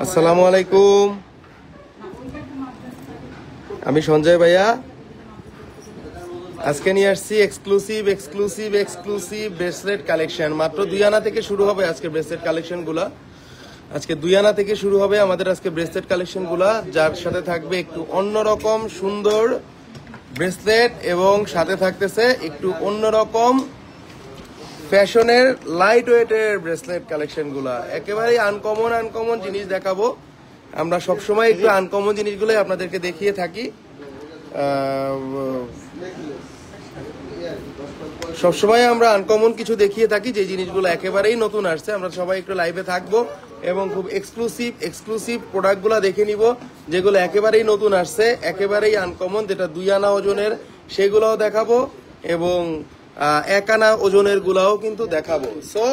আসসালামু আলাইকুম, আমি সঞ্জয় ভাইয়া। আজকে নিয়ে আসছি এক্সক্লুসিভ ব্রেসলেট কালেকশন। মাত্র 2 আনা থেকে শুরু হবে আজকে ব্রেসলেট কালেকশন গুলা। আজকে 2 আনা থেকে শুরু হবে আমাদের আজকে ব্রেসলেট কালেকশন গুলা, যার সাথে থাকবে একটু অন্যরকম সুন্দর ব্রেসলেট এবং সাথে থাকতেছে একটু অন্যরকম ফ্যাশনের লাইট ওয়েটের ব্রেসলেট কালেকশন গুলা। একেবারেই আনকমন জিনিস দেখাবো। আমরা সবসময় একটু আনকমন জিনিসগুলোই আপনাদেরকে দেখিয়ে থাকি। সবসময় আমরা আনকমন কিছু দেখিয়ে থাকি, যে জিনিসগুলো একেবারেই নতুন আসছে। আমরা সবাই একটু লাইভে থাকবো এবং খুব এক্সক্লুসিভ প্রোডাক্টগুলো দেখে নিব, যেগুলো একেবারেই নতুন আসছে, একেবারেই আনকমন, যেটা 2 আনা ওজনের সেগুলোও দেখাবো এবং 1 আনা ওজনের গুলাও কিন্তু দেখাবো। সো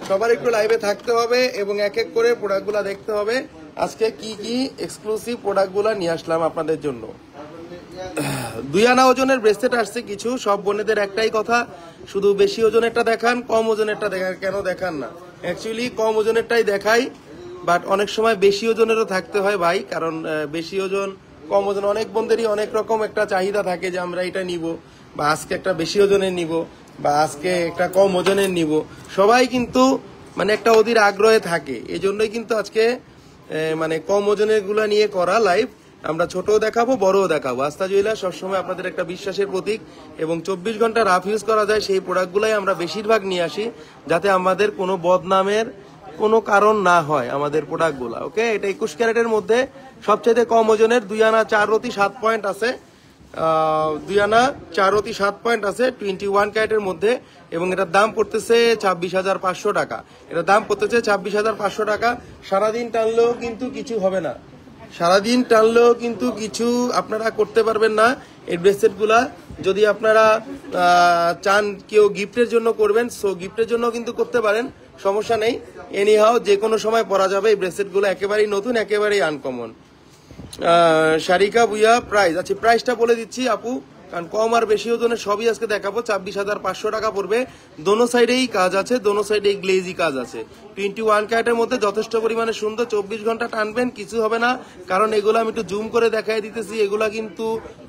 সবার একটু লাইভে থাকতে হবে এবং এক এক করে প্রোডাক্টগুলো দেখতে হবে। আজকে কি এক্সক্লুসিভ প্রোডাক্টগুলো নিয়ে আসলাম আপনাদের জন্য। 2 আনা ওজনের ব্রেসলেট আসছে কিছু। সব বোনেদের একটাই কথা, শুধু বেশি ওজনেরটা দেখান, কম ওজনেরটা দেখান কেন দেখান না? অ্যাকচুয়ালি কম ওজনেরটাই দেখাই, বাট অনেক সময় বেশি ওজনেরও থাকতে হয় ভাই। কারণ বেশি ওজন কম ওজন অনেক বোনদেরই অনেক রকম একটা চাহিদা থাকে, যে আমরা এটা নিব, বা আজকে একটা বেশি ওজনের নিব, বা আজকে একটা কম ওজনের নিব। সবাই কিন্তু মানে একটা অধীর আগ্রহে থাকে। এই জন্যই কিন্তু আজকে মানে কম ওজনের গুলা নিয়ে করা লাইভ। আমরা ছোটও দেখাবো, বড়ও দেখাবো। আস্থা জুয়েলার্স সবসময় আপনাদের একটা বিশ্বাসের প্রতীক, এবং 24 ঘন্টা রাফ ইউজ করা যায় সেই প্রোডাক্টগুলাই আমরা বেশিরভাগ নিয়ে আসি, যাতে আমাদের কোনো বদনামের কোনো কারণ না হয় আমাদের প্রোডাক্টগুলা। ওকে, এটা 21 ক্যারেটের মধ্যে সবচেয়ে কম ওজনের 2 আনা 4 রতি 7 পয়েন্ট আছে। 2 আনা 4 রতি 7 পয়েন্ট আছে 21 ক্যারেটের মধ্যে, এবং এটার দাম পড়তেছে 26,500 টাকা। এটার দাম পড়তেছে 26,500 টাকা। সারাদিন টানলেও কিন্তু কিছু হবে না, সারাদিন টানলেও কিন্তু কিছু আপনারা করতে পারবেন না। এই ব্রেসলেট গুলা যদি আপনারা চান কেউ গিফটের জন্য করবেন, সো গিফটের জন্য কিন্তু করতে পারেন, সমস্যা নেই। এনিহাও যে কোনো সময় পরা যাবে। এই ব্রেসলেট গুলো একেবারেই নতুন, একেবারেই আনকমন। শারিকা বুইয়া প্রাইস, আচ্ছা প্রাইসটা বলে দিচ্ছি আপু, কারণ কম আর বেশি ওজনের সবই আজকে দেখাবো। 26,500 টাকা পড়বে। দোনো সাইডেই কাজ আছে, দোনো সাইডেই গ্লেজি কাজ আছে। 21 ক্যারেটের মধ্যে যথেষ্ট পরিমাণে সুন্দর। 24 ঘন্টা টানবেন, কিছু হবে না। কারণ এগুলো আমি একটু জুম করে দেখাই দিতেছি, এগুলা কিন্তু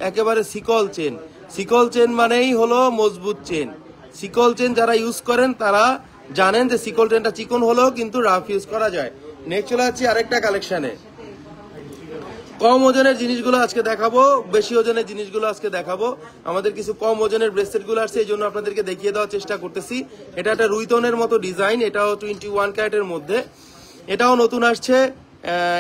একেবারে সিকল চেন। সিকল চেন মানেই হলো মজবুত চেন। সিকল চেন যারা ইউজ করেন তারা জানেন যে সিকল চেনটা চিকন হলেও কিন্তু রাফ ইউজ করা যায়। নেক্সট চলে যাচ্ছি আরেকটা কালেকশনে। কম ওজনের জিনিসগুলো আজকে দেখাবো, বেশি ওজনের জিনিসগুলো আজকে দেখাবো। আমাদের কিছু কম ওজনের ব্রেসলেট গুলো আসছে, এই জন্য আপনাদেরকে দেখিয়ে দেওয়ার চেষ্টা করতেছি। এটা একটা রুইতনের মতো ডিজাইন, এটাও 21 ক্যারেটের মধ্যে, এটাও নতুন আসছে।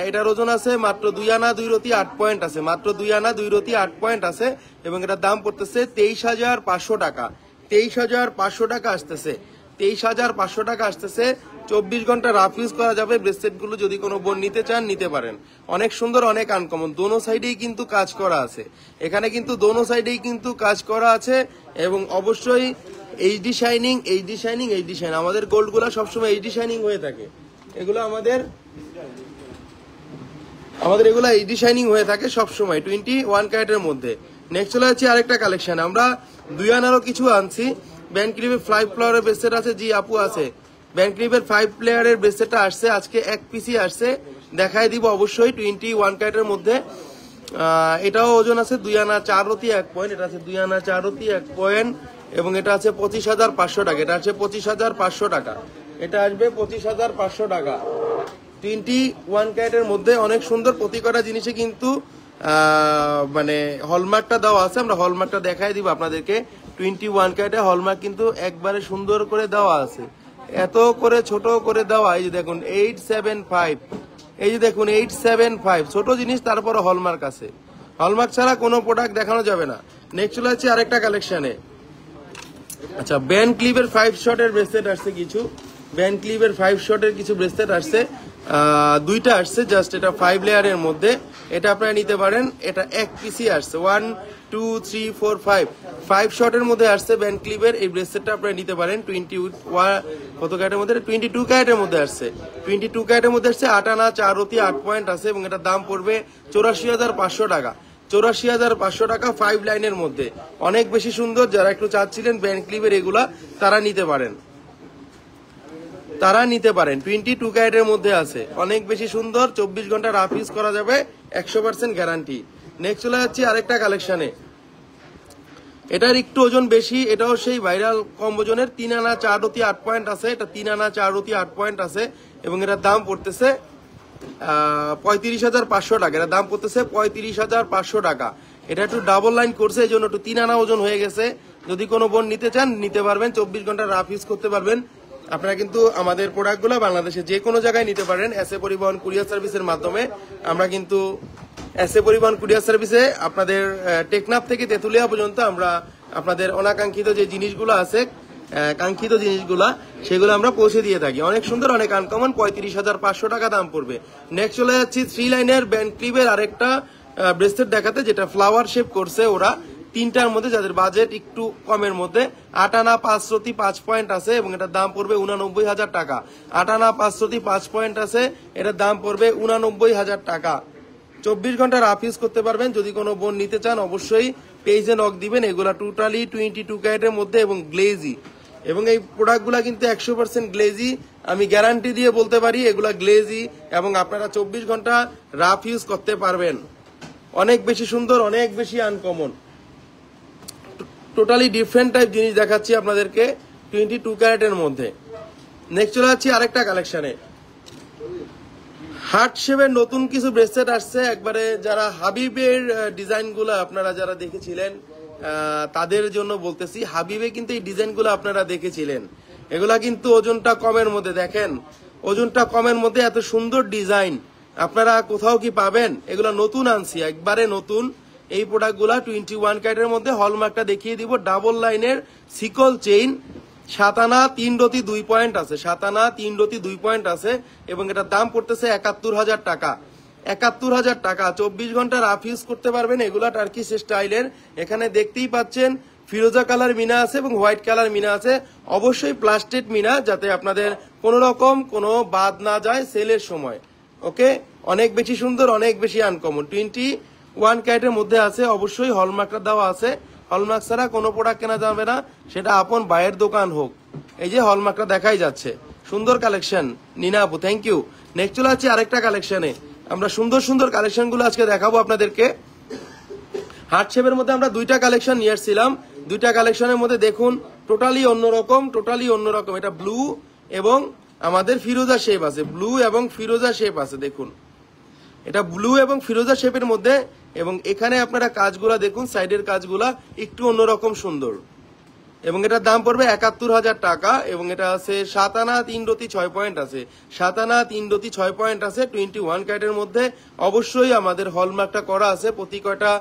এটার ওজন আছে মাত্র 2 আনা 2 রতি 8 পয়েন্ট আছে, মাত্র 2 আনা 2 রতি 8 পয়েন্ট আছে, এবং এটার দাম পড়তেছে 23,500 টাকা। 23,500 টাকা আসতেছে, 23,500 টাকা আসতেছে। 24 ঘন্টা রাফ ইউজ করা যাবে। ব্রেসলেট গুলো যদি কোনো বোন নিতে চান নিতে পারেন। অনেক সুন্দর, অনেক আনকমন। দোনো সাইডেই কিন্তু কাজ করা আছে, এখানে কিন্তু দোনো সাইডেই কিন্তু কাজ করা আছে, এবং অবশ্যই এইচডি শাইনিং। আমাদের গোল্ড গুলা সবসময় এইচডি শাইনিং হয়ে থাকে। এগুলো আমাদের এগুলা এইচডি শাইনিং হয়ে থাকে সবসময় 21 ক্যারেটের মধ্যে। নেক্সট চলে যাচ্ছি আরেকটা কালেকশন। আমরা 2 আনারও কিছু আনছি। ব্যান্ড ক্লিপের 5 প্লেয়ারের ব্রেসলেট আছে, জি আপু আছে। ব্যান্ড ক্লিপের 5 প্লেয়ারের ব্রেসলেটটা আসছে আজকে, এক পিসি আসছে, দেখাই দিব অবশ্যই। 21 ক্যারেটের মধ্যে এটাও ওজন আছে 2 আনা 4 রতি 1 পয়েন্ট। এটা আছে 2 আনা 4 রতি 1 পয়েন্ট, এবং এটা আছে 25,500 টাকা। এটা আছে 25,500 টাকা। এটা আসবে 25,500 টাকা। 21 ক্যারেটের মধ্যে অনেক সুন্দর। প্রতি কটা জিনিসে কিন্তু মানে হলমার্কটা দেওয়া আছে, আমরা হলমার্কটা দেখাই দিব আপনাদেরকে। 21 ক্যারেটে হলমার্ক কিন্তু একবারে সুন্দর করে দেওয়া আছে, এত করে ছোট করে দেওয়া। এই যে দেখুন 875, এই যে দেখুন 875, ছোট জিনিস তারপরে হলমার্ক আছে। হলমার্ক ছাড়া কোনো প্রোডাক্ট দেখানো যাবে না। নেক্সট চলে যাচ্ছে আরেকটা কালেকশনে। আচ্ছা, ব্যান্ড ক্লিপের 5 শটের ব্রেসলেট আসছে কিছু। ব্যান্ড ক্লিপের 5 শটের কিছু ব্রেসলেট আসছে, 2টা আসছে জাস্ট। এটা 5 লেয়ারের মধ্যে, এটা আপনারা নিতে পারেন। এটা এক পিসি আসছে, 1 2 3 4 5 শটের মধ্যে আসছে ব্যান্ড ক্লিপের এই ব্রেসলেটটা আপনারা নিতে পারেন। 21 কত ক্যারেটের মধ্যে? 22 ক্যারেটের মধ্যে আসছে। 22 ক্যারেটের মধ্যে আসছে। 8 আনা 4 রতি 8 পয়েন্ট আছে, এবং এটার দাম পড়বে 84,500 টাকা। 84,500 টাকা 5 লাইনের মধ্যে, অনেক বেশি সুন্দর। যারা একটু চাচ্ছিলেন ব্যান্ড ক্লিপের এগুলা তারা নিতে পারেন, 22 ক্যারেটের মধ্যে আছে, অনেক বেশি সুন্দর। 24 ঘন্টা রাফ ইউজ করা যাবে, 100% গ্যারান্টি। নেক্সট চলে যাচ্ছি আরেকটা কালেকশনে, এটার একটু ওজন বেশি, এটাও সেই ভাইরাল কম ওজনের 3 আনা 4 রতি 8 পয়েন্ট আছে, এটা 3 আনা 4 রতি 8 পয়েন্ট আছে এবং এটার দাম পড়তেছে 35,500 টাকা। এটার দাম পড়তেছে 35,500 টাকা। এটা একটু ডাবল লাইন করছে, এই জন্য একটু 3 আনা ওজন হয়ে গেছে। যদি কোনো বোন নিতে চান নিতে পারবেন, 24 ঘন্টা রাফ ইউজ করতে পারবেন। আপনারা কিন্তু আমাদের প্রোডাক্টগুলো বাংলাদেশে যে কোনো জায়গায় নিতে পারেন এসএ পরিবহন কুরিয়ার সার্ভিসের মাধ্যমে। আমরা কিন্তু এসএ পরিবহন কুরিয়ার সার্ভিসে আপনাদের টেকনাফ থেকে তেতুলিয়া পর্যন্ত আমরা আপনাদের অনাকাঙ্ক্ষিত যে জিনিসগুলো আছে, কাঙ্ক্ষিত জিনিসগুলা, সেগুলো আমরা পৌঁছে দিয়ে থাকি। অনেক সুন্দর, অনেক আনকমন, 35,500 টাকা দাম পড়বে। নেক্সট চলে যাচ্ছি 3 লাইনের ব্যান্ড ক্লিপের আরেকটা ব্রেসলেট দেখাতে, যেটা ফ্লাওয়ার শেপ করছে ওরা, 3টার মধ্যে, যাদের বাজেট একটু কমের মধ্যে। 8 আনা 5 রতি 5 পয়েন্ট আছে এবং এটার দাম পড়বে 89,000 টাকা। 8 আনা 5 রতি 5 পয়েন্ট আছে, এটার দাম পড়বে 89,000 টাকা। 24 ঘন্টা রাফ ইউজ করতে পারবেন। যদি কোনো বোন নিতে চান অবশ্যই পেজে নক দিবেন। এগুলা টোটালি 22 ক্যারেটের মধ্যে এবং গ্লেজি, এবং এই প্রোডাক্টগুলা কিন্তু 100% গ্লেজি। আমি গ্যারান্টি দিয়ে বলতে পারি এগুলা গ্লেজি, এবং আপনারা 24 ঘন্টা রাফ ইউজ করতে পারবেন। অনেক বেশি সুন্দর, অনেক বেশি আনকমন, টোটালি ডিফারেন্ট টাইপ জিনিস দেখাচ্ছি আপনাদেরকে 22 ক্যারেটের মধ্যে। নেক্সট চলে যাচ্ছি আরেকটা কালেকশনে, হার্ট শেপের নতুন কিছু ব্রেসলেট আসছে একবারে। যারা হাবিবের ডিজাইনগুলো আপনারা যারা দেখেছিলেন তাদের জন্য বলতেছি, হাবিবে কিন্তু এই ডিজাইনগুলো আপনারা দেখেছিলেন। এগুলা কিন্তু ওজনটা কমের মধ্যে, দেখেন ওজনটা কমের মধ্যে এত সুন্দর ডিজাইন আপনারা কোথাও কি পাবেন? এগুলা নতুন আনছি, একবারে নতুন এই প্রোডাক্টগুলা। 21 ক্যারেটের মধ্যে হলমার্কটা দেখিয়ে দিব, ডাবল লাইনের সিকল চেইন, 7 আনা 3 রতি 2 পয়েন্ট আছে, 7 আনা 3 রতি 2 পয়েন্ট আছে এবং এটার দাম পড়তেছে 71,000 টাকা। 71,000 টাকা, 24 ঘন্টা রাফ ইউজ করতে পারবেন। এগুলা টার্কিশ স্টাইলের, এখানে দেখতেই পাচ্ছেন ফিরোজা কালার মিনা আছে এবং হোয়াইট কালার মিনা আছে। অবশ্যই প্লাস্টেড মিনা, যাতে আপনাদের কোনো রকম কোনো বাদ না যায় সেলের সময়। ওকে, অনেক বেশি সুন্দর, অনেক বেশি আনকমন, 21 ক্যারেটের মধ্যে আছে। অবশ্যই হলমার্কটা দেওয়া আছে, হলমার্ক ছাড়া কোনো প্রোডাক্ট কেনা যাবে না, সেটা আপন ভাইয়ের দোকান হোক। এই যে হলমার্কটা দেখাই যাচ্ছে, সুন্দর কালেকশন নিনা আপু, থ্যাংক ইউ। নেক্সট চলে যাচ্ছি আরেকটা কালেকশনে, আমরা সুন্দর সুন্দর কালেকশনগুলো আজকে দেখাবো আপনাদেরকে। হার্ট শেপের মধ্যে আমরা 2টা কালেকশন নিয়ে আসছিলাম, 2টা কালেকশনের মধ্যে দেখুন টোটালি অন্যরকম, টোটালি অন্যরকম। এটা ব্লু এবং আমাদের ফিরোজা শেপ আছে, ব্লু এবং ফিরোজা শেপ আছে, দেখুন এটা ব্লু এবং ফিরোজা শেপের মধ্যে। এবং এখানে আপনারা কাজগুলা দেখুন, সাইডের কাজগুলা একটু অন্যরকম সুন্দর, এবং এটার দাম পড়বে 71,000 টাকা। এবং এটা আছে 7 আনা 3 রতি 6 পয়েন্ট আছে, 7 আনা 3 রতি 6 পয়েন্ট আছে, 21 ক্যারেটের মধ্যে। অবশ্যই আমাদের হলমার্কটা করা আছে, প্রতি কয়টা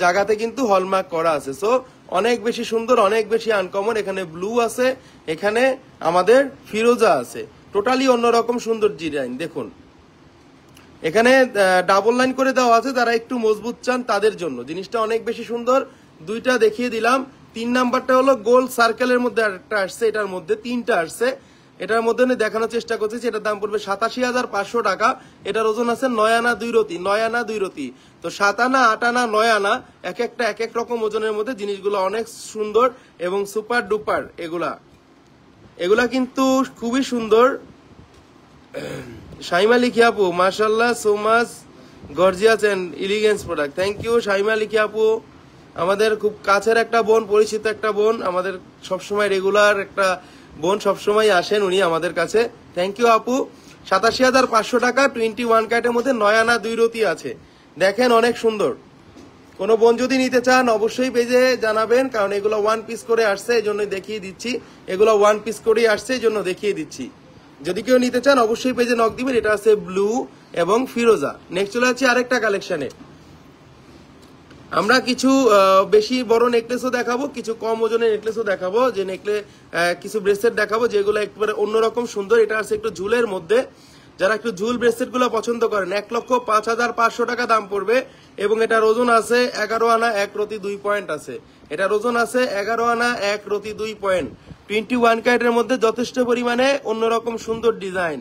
জায়গাতে কিন্তু হলমার্ক করা আছে। সো অনেক বেশি সুন্দর, অনেক বেশি আনকমন। এখানে ব্লু আছে, এখানে আমাদের ফিরোজা আছে, টোটালি অন্যরকম সুন্দর ডিজাইন। দেখুন এখানে ডাবল লাইন করে দেওয়া আছে, যারা একটু মজবুত চান তাদের জন্য জিনিসটা অনেক বেশি সুন্দর। 2টা দেখিয়ে দিলাম। 3 নাম্বারটা হলো গোল সার্কেলের মধ্যে একটা আসছে, এটার মধ্যে 3টা আসছে। এটার মধ্যে দেখানোর চেষ্টা করছি, এটার দাম পড়বে 87,500 টাকা। এটার ওজন আছে 9 আনা 2 রতি, 9 আনা 2 রতি। তো 7 আনা 8 আনা 9 আনা এক একটা এক এক রকম ওজনের মধ্যে। জিনিসগুলো অনেক সুন্দর এবং সুপার ডুপার। এগুলা কিন্তু খুবই সুন্দর। শাইমা লিখি আপু, মাশাআল্লাহ, so much gorgeous and elegance product. Thank you Shaima Likhi আপু, আমাদের খুব কাছের একটা বোন, পরিচিত একটা বোন, আমাদের সবসময় রেগুলার একটা বোন, সবসময় আসেন উনি আমাদের কাছে। থ্যাংক ইউ আপু। 87,500 টাকা, 21 ক্যারেটের মধ্যে 9 আনা 2 রতি আছে। দেখেন অনেক সুন্দর। কোনো বোন যদি নিতে চান অবশ্যই পেজে জানাবেন, কারণ এগুলো 1 পিস করে আসছে, এই জন্য দেখিয়ে দিচ্ছি। এগুলো 1 পিস করেই আসছে, এই জন্য দেখিয়ে দিচ্ছি। যদি কেউ নিতে চান অবশ্যই পেজে নক দিবেন। এটা আছে ব্লু এবং ফিরোজা। নেক্সট চলে যাচ্ছি আরেকটা কালেকশনে, আমরা কিছু বেশি বড় নেকলেসও দেখাবো, কিছু কম ওজনের নেকলেসও দেখাবো। যে কিছু ব্রেসলেট দেখাবো যেগুলো একবারে অন্যরকম সুন্দর। এটা আছে একটু ঝুলের মধ্যে, যারা একটু ঝুল ব্রেসলেট গুলো পছন্দ করেন 1,05,500 টাকা দাম পড়বে। এবং এটার ওজন আছে 11 আনা 1 রতি 2 পয়েন্ট আছে। এটার ওজন আছে 11 আনা 1 রতি 2 পয়েন্ট। 21 ক্যারেটের মধ্যে যথেষ্ট পরিমাণে অন্যরকম সুন্দর ডিজাইন।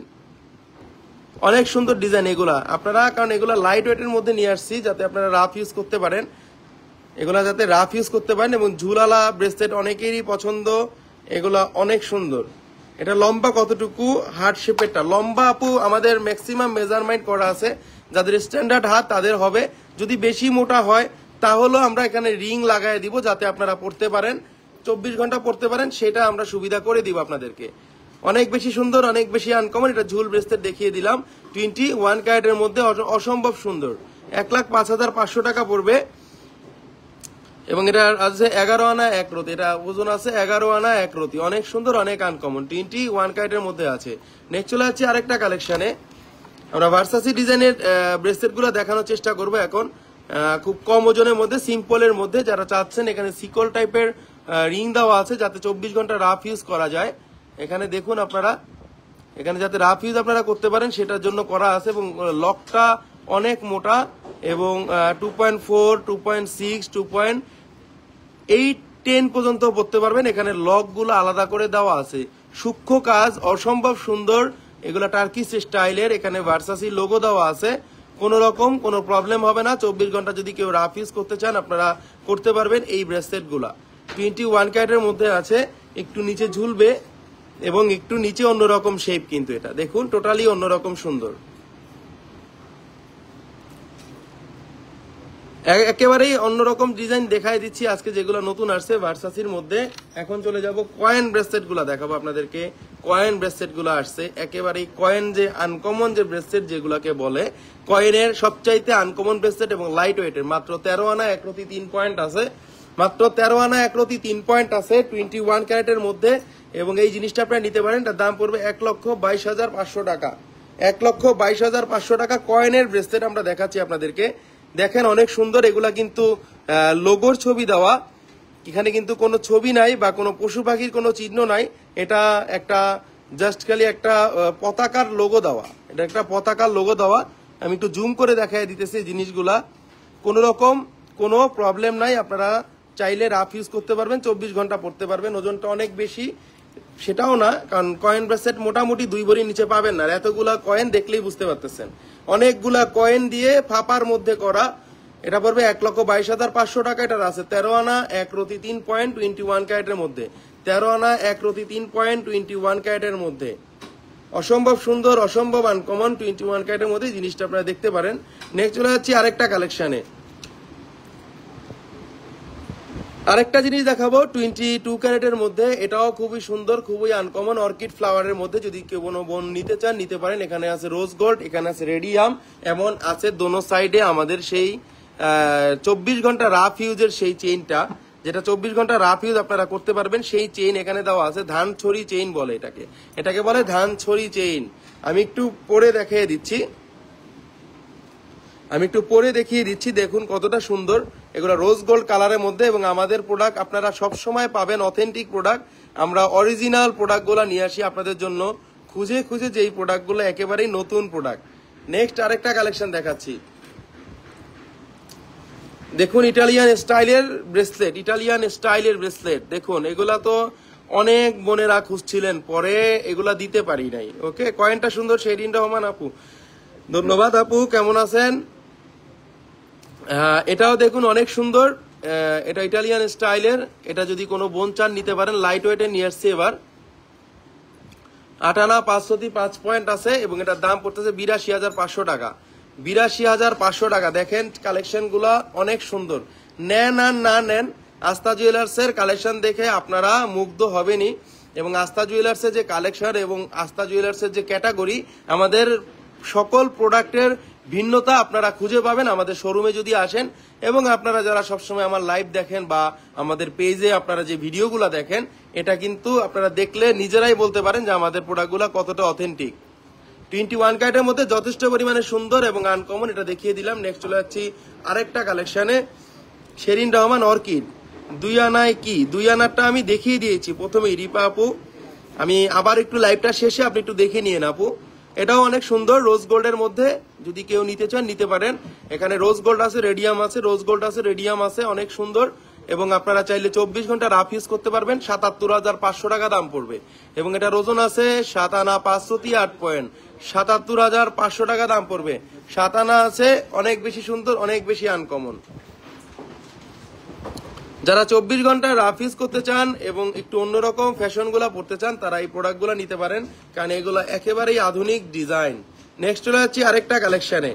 অনেক সুন্দর ডিজাইন এগুলা আপনারা, কারণ এগুলা লাইট ওয়েটের মধ্যে নিয়ে আসছি যাতে আপনারা রাফ ইউজ করতে পারেন, এগুলা যাতে রাফ ইউজ করতে পারেন। এবং ঝুলালা ব্রেসলেট অনেকেরই পছন্দ, এগুলা অনেক সুন্দর। এটা লম্বা কতটুকু, হার্ট শেপেরটা লম্বা আপু আমাদের ম্যাক্সিমাম মেজারমেন্ট করা আছে, যাদের স্ট্যান্ডার্ড হাত তাদের হবে। যদি বেশি মোটা হয় তাহলেও আমরা এখানে রিং লাগাই দিব যাতে আপনারা পড়তে পারেন, 24 ঘন্টা পড়তে পারেন, সেটা আমরা সুবিধা করে দিব আপনাদেরকে। অনেক বেশি সুন্দর, অনেক বেশি আনকমন। এটা ঝুল ব্রেসলেট দেখিয়ে দিলাম 21 ক্যারেটের মধ্যে, অসম্ভব সুন্দর। 1,05,500 টাকা পড়বে। এবং এটা আছে 11 আনা 1 রতি, এটা ওজন আছে 11 আনা 1 রতি। অনেক সুন্দর, অনেক আনকমন, 21 ক্যারেটের মধ্যে আছে। নেক্সট চলে যাচ্ছে আরেকটা কালেকশনে। আমরা ভার্সাসি ডিজাইনের ব্রেসলেট গুলো দেখানোর চেষ্টা করবো এখন, খুব কম ওজনের মধ্যে, সিম্পলের মধ্যে। যারা চাচ্ছেন এখানে সিকল টাইপের রিং দেওয়া আছে যাতে 24 ঘন্টা রাফ ইউজ করা যায়। এখানে দেখুন আপনারা, এখানে যাতে রাফ ইউজ আপনারা করতে পারেন সেটার জন্য করা আছে। এবং লকটা অনেক মোটা এবং 2.4, 2.6, 2.8, 10 পর্যন্ত পড়তে পারবেন। এখানে লকগুলো আলাদা করে দেওয়া আছে, সূক্ষ্ম কাজ, অসম্ভব সুন্দর। এগুলা টার্কিশ স্টাইলের, এখানে ভার্সাসি লোগো দেওয়া আছে। কোন রকম কোনো প্রবলেম হবে না। 24 ঘন্টা যদি কেউ রাফ ইউজ করতে চান আপনারা করতে পারবেন এই ব্রেসলেট গুলা। 21 ক্যারেটের মধ্যে আছে, একটু নিচে ঝুলবে এবং একটু নিচে অন্যরকম শেপ, কিন্তু এটা দেখুন টোটালি অন্যরকম সুন্দর। একেবারেই অন্যরকম ডিজাইন দেখাই দিচ্ছি আজকে, যেগুলো নতুন আসছে ভার্সাসির মধ্যে। এখন চলে যাব কয়েন ব্রেসলেট গুলা দেখাবো আপনাদেরকে। কয়েন ব্রেসলেট গুলো আসছে একেবারেই কয়েন, যে আনকমন যে ব্রেসলেট যেগুলাকে বলে, কয়েনের সবচাইতে আনকমন ব্রেসলেট এবং লাইট ওয়েটের। মাত্র 13 আনা 1 রতি 3 পয়েন্ট আছে, মাত্র 13 আনা 1 রতি 3 পয়েন্ট আছে 21 ক্যারেটের মধ্যে। এবং এই জিনিসটা আপনারা নিতে পারেন, তার দাম পড়বে 1,22,500 টাকা। 1,22,500 টাকা কয়েনের ব্রেসলেট আমরা দেখাচ্ছি আপনাদেরকে। দেখেন অনেক সুন্দর, এগুলা কিন্তু লোগোর ছবি দেওয়া, এখানে কিন্তু কোনো ছবি নাই বা কোনো পশু পাখির কোনো চিহ্ন নাই। এটা একটা জাস্ট খালি একটা পতাকার লোগো দেওয়া, এটা একটা পতাকার লোগো দেওয়া। আমি একটু জুম করে দেখাই দিতেছি জিনিসগুলা। কোনো রকম কোনো প্রবলেম নাই, আপনারা চাইলে রাফ ইউজ করতে পারবেন, 24 ঘন্টা পড়তে পারবেন। ওজনটা অনেক বেশি সেটাও না, কারণ কয়েন ব্রেসলেট মোটামুটি 2 ভরির নিচে পাবেন না। এতগুলা কয়েন দেখলেই বুঝতে পারতেছেন, অনেকগুলা কয়েন দিয়ে ফাঁপার মধ্যে করা। এটা পড়বে 1,22,500 টাকা। এটার আছে 13 আনা 1 রতি 3 পয়েন্ট 21 ক্যারেটের মধ্যে। 13 আনা 1 রতি 3 পয়েন্ট 21 ক্যারেটের মধ্যে। অসম্ভব সুন্দর, অসম্ভব আনকমন, 21 ক্যারেটের মধ্যে জিনিসটা আপনারা দেখতে পারেন। নেক্সট চলে যাচ্ছি আরেকটা কালেকশনে। আরেকটা জিনিস দেখাবো 22 ক্যারেটের মধ্যে, এটাও খুবই সুন্দর, খুবই আনকমন, অর্কিড ফ্লাওয়ারের মধ্যে। যদি কেউ কোনো বোন নিতে চান নিতে পারেন। এখানে আছে রোজ গোল্ড, এখানে আছে রেডিয়াম, এমন আছে দোনো সাইডে আমাদের সেই 24 ঘন্টা রাফ ইউজের সেই চেইনটা, যেটা 24 ঘন্টা রাফ ইউজ আপনারা করতে পারবেন, সেই চেইন এখানে দেওয়া আছে। ধান ছড়ি চেইন বলে এটাকে, এটাকে বলে ধান ছড়ি চেইন। আমি একটু পরে দেখিয়ে দিচ্ছি, দেখুন কতটা সুন্দর। এগুলো রোজ গোল্ড কালারের মধ্যে। এবং আমাদের প্রোডাক্ট আপনারা সব সময় পাবেন অথেন্টিক প্রোডাক্ট। আমরা অরিজিনাল প্রোডাক্টগুলো নিয়ে আসি আপনাদের জন্য, খুঁজে খুঁজে, যেই প্রোডাক্টগুলো একেবারেই নতুন প্রোডাক্ট। নেক্সট আরেকটা কালেকশন দেখাচ্ছি, দেখুন ইটালিয়ান স্টাইলের ব্রেসলেট, ইটালিয়ান স্টাইলের ব্রেসলেট। দেখুন এগুলা তো অনেক বোনেরা খুঁজছিলেন, পরে এগুলা দিতে পারি নাই। ওকে, কয়েনটা সুন্দর, শেরিন রহমান আপু, ধন্যবাদ আপু, কেমন আছেন? এটাও দেখুন অনেক সুন্দর, এটা ইটালিয়ান স্টাইলের। এটা যদি কোনো বোন চান নিতে পারেন, লাইট ওয়েটে নিয়ে আসছে এবার। 8 আনা 5 রতি 5 পয়েন্ট আছে এবং এটার দাম পড়তেছে 82,500 টাকা। 82,500 টাকা। দেখেন কালেকশন গুলা অনেক সুন্দর, নেন আর না নেন, আস্থা জুয়েলার্স এর কালেকশন দেখে আপনারা মুগ্ধ হবেনই। এবং আস্থা জুয়েলার্স এর যে কালেকশন এবং আস্থা জুয়েলার্স এর যে ক্যাটাগরি, আমাদের সকল প্রোডাক্টের ভিন্নতা আপনারা খুঁজে পাবেন আমাদের শোরুমে যদি আসেন। এবং আপনারা যারা সবসময় আমার লাইভ দেখেন বা আমাদের পেজে আপনারা যে ভিডিওগুলো দেখেন, এটা কিন্তু আপনারা দেখলে নিজেরাই বলতে পারেন যে আমাদের প্রোডাক্টগুলো কতটা অথেন্টিক। 21 ক্যারেটের মধ্যে যথেষ্ট পরিমাণে সুন্দর এবং আনকমন, এটা দেখিয়ে দিলাম। নেক্সট চলে যাচ্ছি আরেকটা কালেকশনে, শেরিন রহমান অর্কিড। 2 আনায় কি, 2 আনারটা আমি দেখিয়ে দিয়েছি প্রথমেই রিপা আপু। আমি আবার একটু লাইভটা শেষে আপনি একটু দেখে নিয়েন আপু। এটাও অনেক সুন্দর, রোজ গোল্ডের মধ্যে। যদি কেউ নিতে চান নিতে পারেন। এখানে রোজ গোল্ড আছে, রেডিয়াম আছে, রোজ গোল্ড আছে, রেডিয়াম আছে, অনেক সুন্দর। এবং আপনারা চাইলে 24 ঘন্টা রাফ ইউজ করতে পারবেন। ৭৭,৫০০ টাকা দাম পড়বে এবং এটার ওজন আছে 7 আনা 508 পয়েন্ট। ৭৭,৫০০ টাকা দাম পড়বে। 7 আনা আছে, অনেক বেশি সুন্দর, অনেক বেশি আনকমন। যারা 24 ঘন্টা রাফ ইউজ করতে চান এবং একটু অন্যরকম ফ্যাশন গুলা পড়তে চান তারা এই প্রোডাক্ট গুলা নিতে পারেন, কারণ এগুলা একেবারেই আধুনিক ডিজাইন। নেক্সট চলে যাচ্ছি আরেকটা কালেকশনে,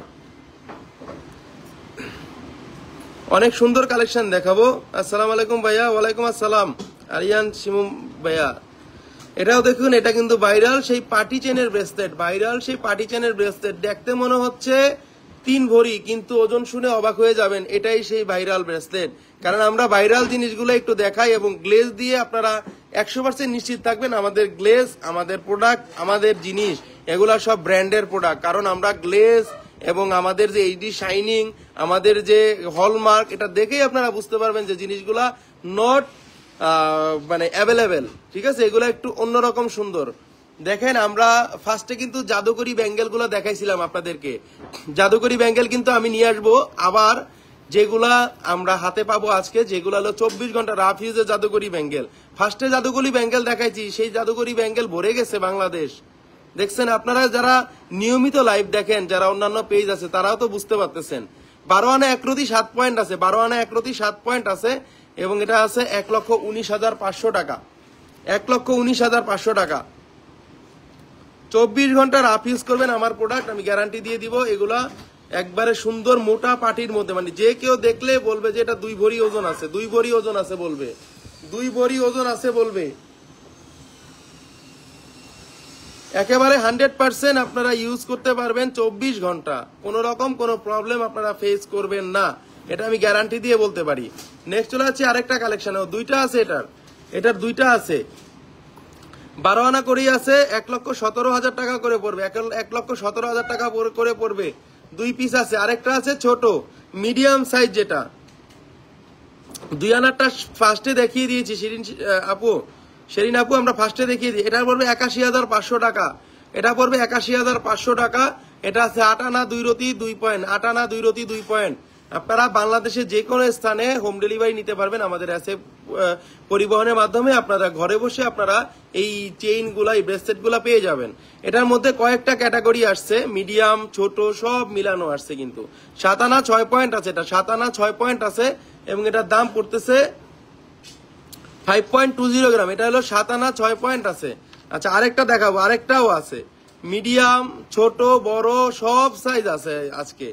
অনেক সুন্দর কালেকশন দেখাবো। আসসালামু আলাইকুম ভাইয়া। ওয়ালাইকুম আসসালাম আরিয়ান শিমুম ভাইয়া। এটাও দেখুন, এটা কিন্তু ভাইরাল সেই পার্টি চেনের ব্রেসলেট, ভাইরাল সেই পার্টি চেনের ব্রেসলেট। দেখতে মনে হচ্ছে 3 ভরি, কিন্তু ওজন শুনে অবাক হয়ে যাবেন, এটাই সেই ভাইরাল ব্রেসলেট। কারণ আমরা ভাইরাল জিনিসগুলো একটু দেখাই এবং গ্লেজ দিয়ে আপনারা 100% নিশ্চিত থাকবেন আমাদের গ্লেজ, আমাদের প্রোডাক্ট, আমাদের জিনিস এগুলা সব ব্র্যান্ডের প্রোডাক্ট। কারণ আমরা গ্লেজ এবং আমাদের যে এইচডি শাইনিং, আমাদের যে হলমার্ক, এটা দেখেই আপনারা বুঝতে পারবেন যে জিনিসগুলা নট মানে অ্যাভেলেবেল, ঠিক আছে? এগুলো একটু অন্যরকম সুন্দর। দেখেন, আমরা ফার্স্টে কিন্তু জাদুকরি ব্যাঙ্গেল গুলো দেখাইছিলাম আপনাদেরকে। জাদুকরি ব্যাঙ্গেল কিন্তু আমি নিয়ে আসবো আবার, যেগুলা আমরা হাতে পাবো আজকে, যেগুলো হলো 24 ঘন্টা রাফ ইউজের জাদুকরি ব্যাঙ্গেল। ফার্স্টে জাদুকরি ব্যাঙ্গেল দেখাইছি, সেই জাদুকরি ব্যাঙ্গেল ভরে গেছে বাংলাদেশ। দেখছেন আপনারা যারা নিয়মিত লাইভ দেখেন, যারা অন্যান্য পেজ আছে, তারাও তো বুঝতে পারতেছেন। 12 আনা 1 রতি 7 পয়েন্ট আছে, 12 আনা 1 রতি 7 পয়েন্ট আছে এবং এটা আছে 1,19,500 টাকা, 1,19,500 টাকা। 24 ঘন্টা রাফ ইউজ করবেন আমার প্রোডাক্ট, আমি গ্যারান্টি দিয়ে দিব। এগুলা একবারে সুন্দর মোটা পাটির মধ্যে, মানে যে কেউ দেখলে বলবে যে এটা 2 ভরি ওজন আছে, 2 ভরি ওজন আছে বলবে, 2 ভরি ওজন আছে বলবে। একেবারে 100% আপনারা ইউজ করতে পারবেন 24 ঘন্টা, কোন রকম কোনো প্রবলেম আপনারা ফেস করবেন না, এটা আমি গ্যারান্টি দিয়ে বলতে পারি। নেক্সট চলে যাচ্ছে আরেকটা কালেকশন, দুইটা আছে, এটার দুইটা আছে। 12 আনা করেই আছে, 1,17,000 টাকা করে পড়বে, 1,17,000 টাকা করে পড়বে। 2 পিস আছে, আরেকটা আছে ছোট মিডিয়াম সাইজ, যেটা 2 আনারটা ফার্স্টে দেখিয়ে দিয়েছি শেরিন আপু আমরা ফার্স্টে দেখিয়ে দিই। এটা পড়বে 81,500 টাকা, এটা পড়বে 81,500 টাকা। এটা আছে 8 আনা 2 রতি 2 পয়েন্ট, 8 আনা 2 রতি 2 পয়েন্ট। আপনারা বাংলাদেশের যে কোনো স্থানে হোম ডেলিভারি নিতে পারবেন আমাদের আছে পরিবহনের মাধ্যমে। আপনারা ঘরে বসে আপনারা এই চেইন গুলা, এই ব্রেসলেট গুলা পেয়ে যাবেন। এটার মধ্যে কয়েকটা ক্যাটাগরি আসছে, মিডিয়াম ছোট সব মিলানো আসছে। কিন্তু 7 আনা 6 পয়েন্ট আছে, এটা 7 আনা 6 পয়েন্ট আছে এবং এটার দাম পড়তেছে 5.20 গ্রাম। এটা হলো 7 আনা 6 পয়েন্ট আছে। আচ্ছা, আরেকটা দেখাবো, আরেকটাও আছে মিডিয়াম ছোট বড় সব সাইজ আছে আজকে,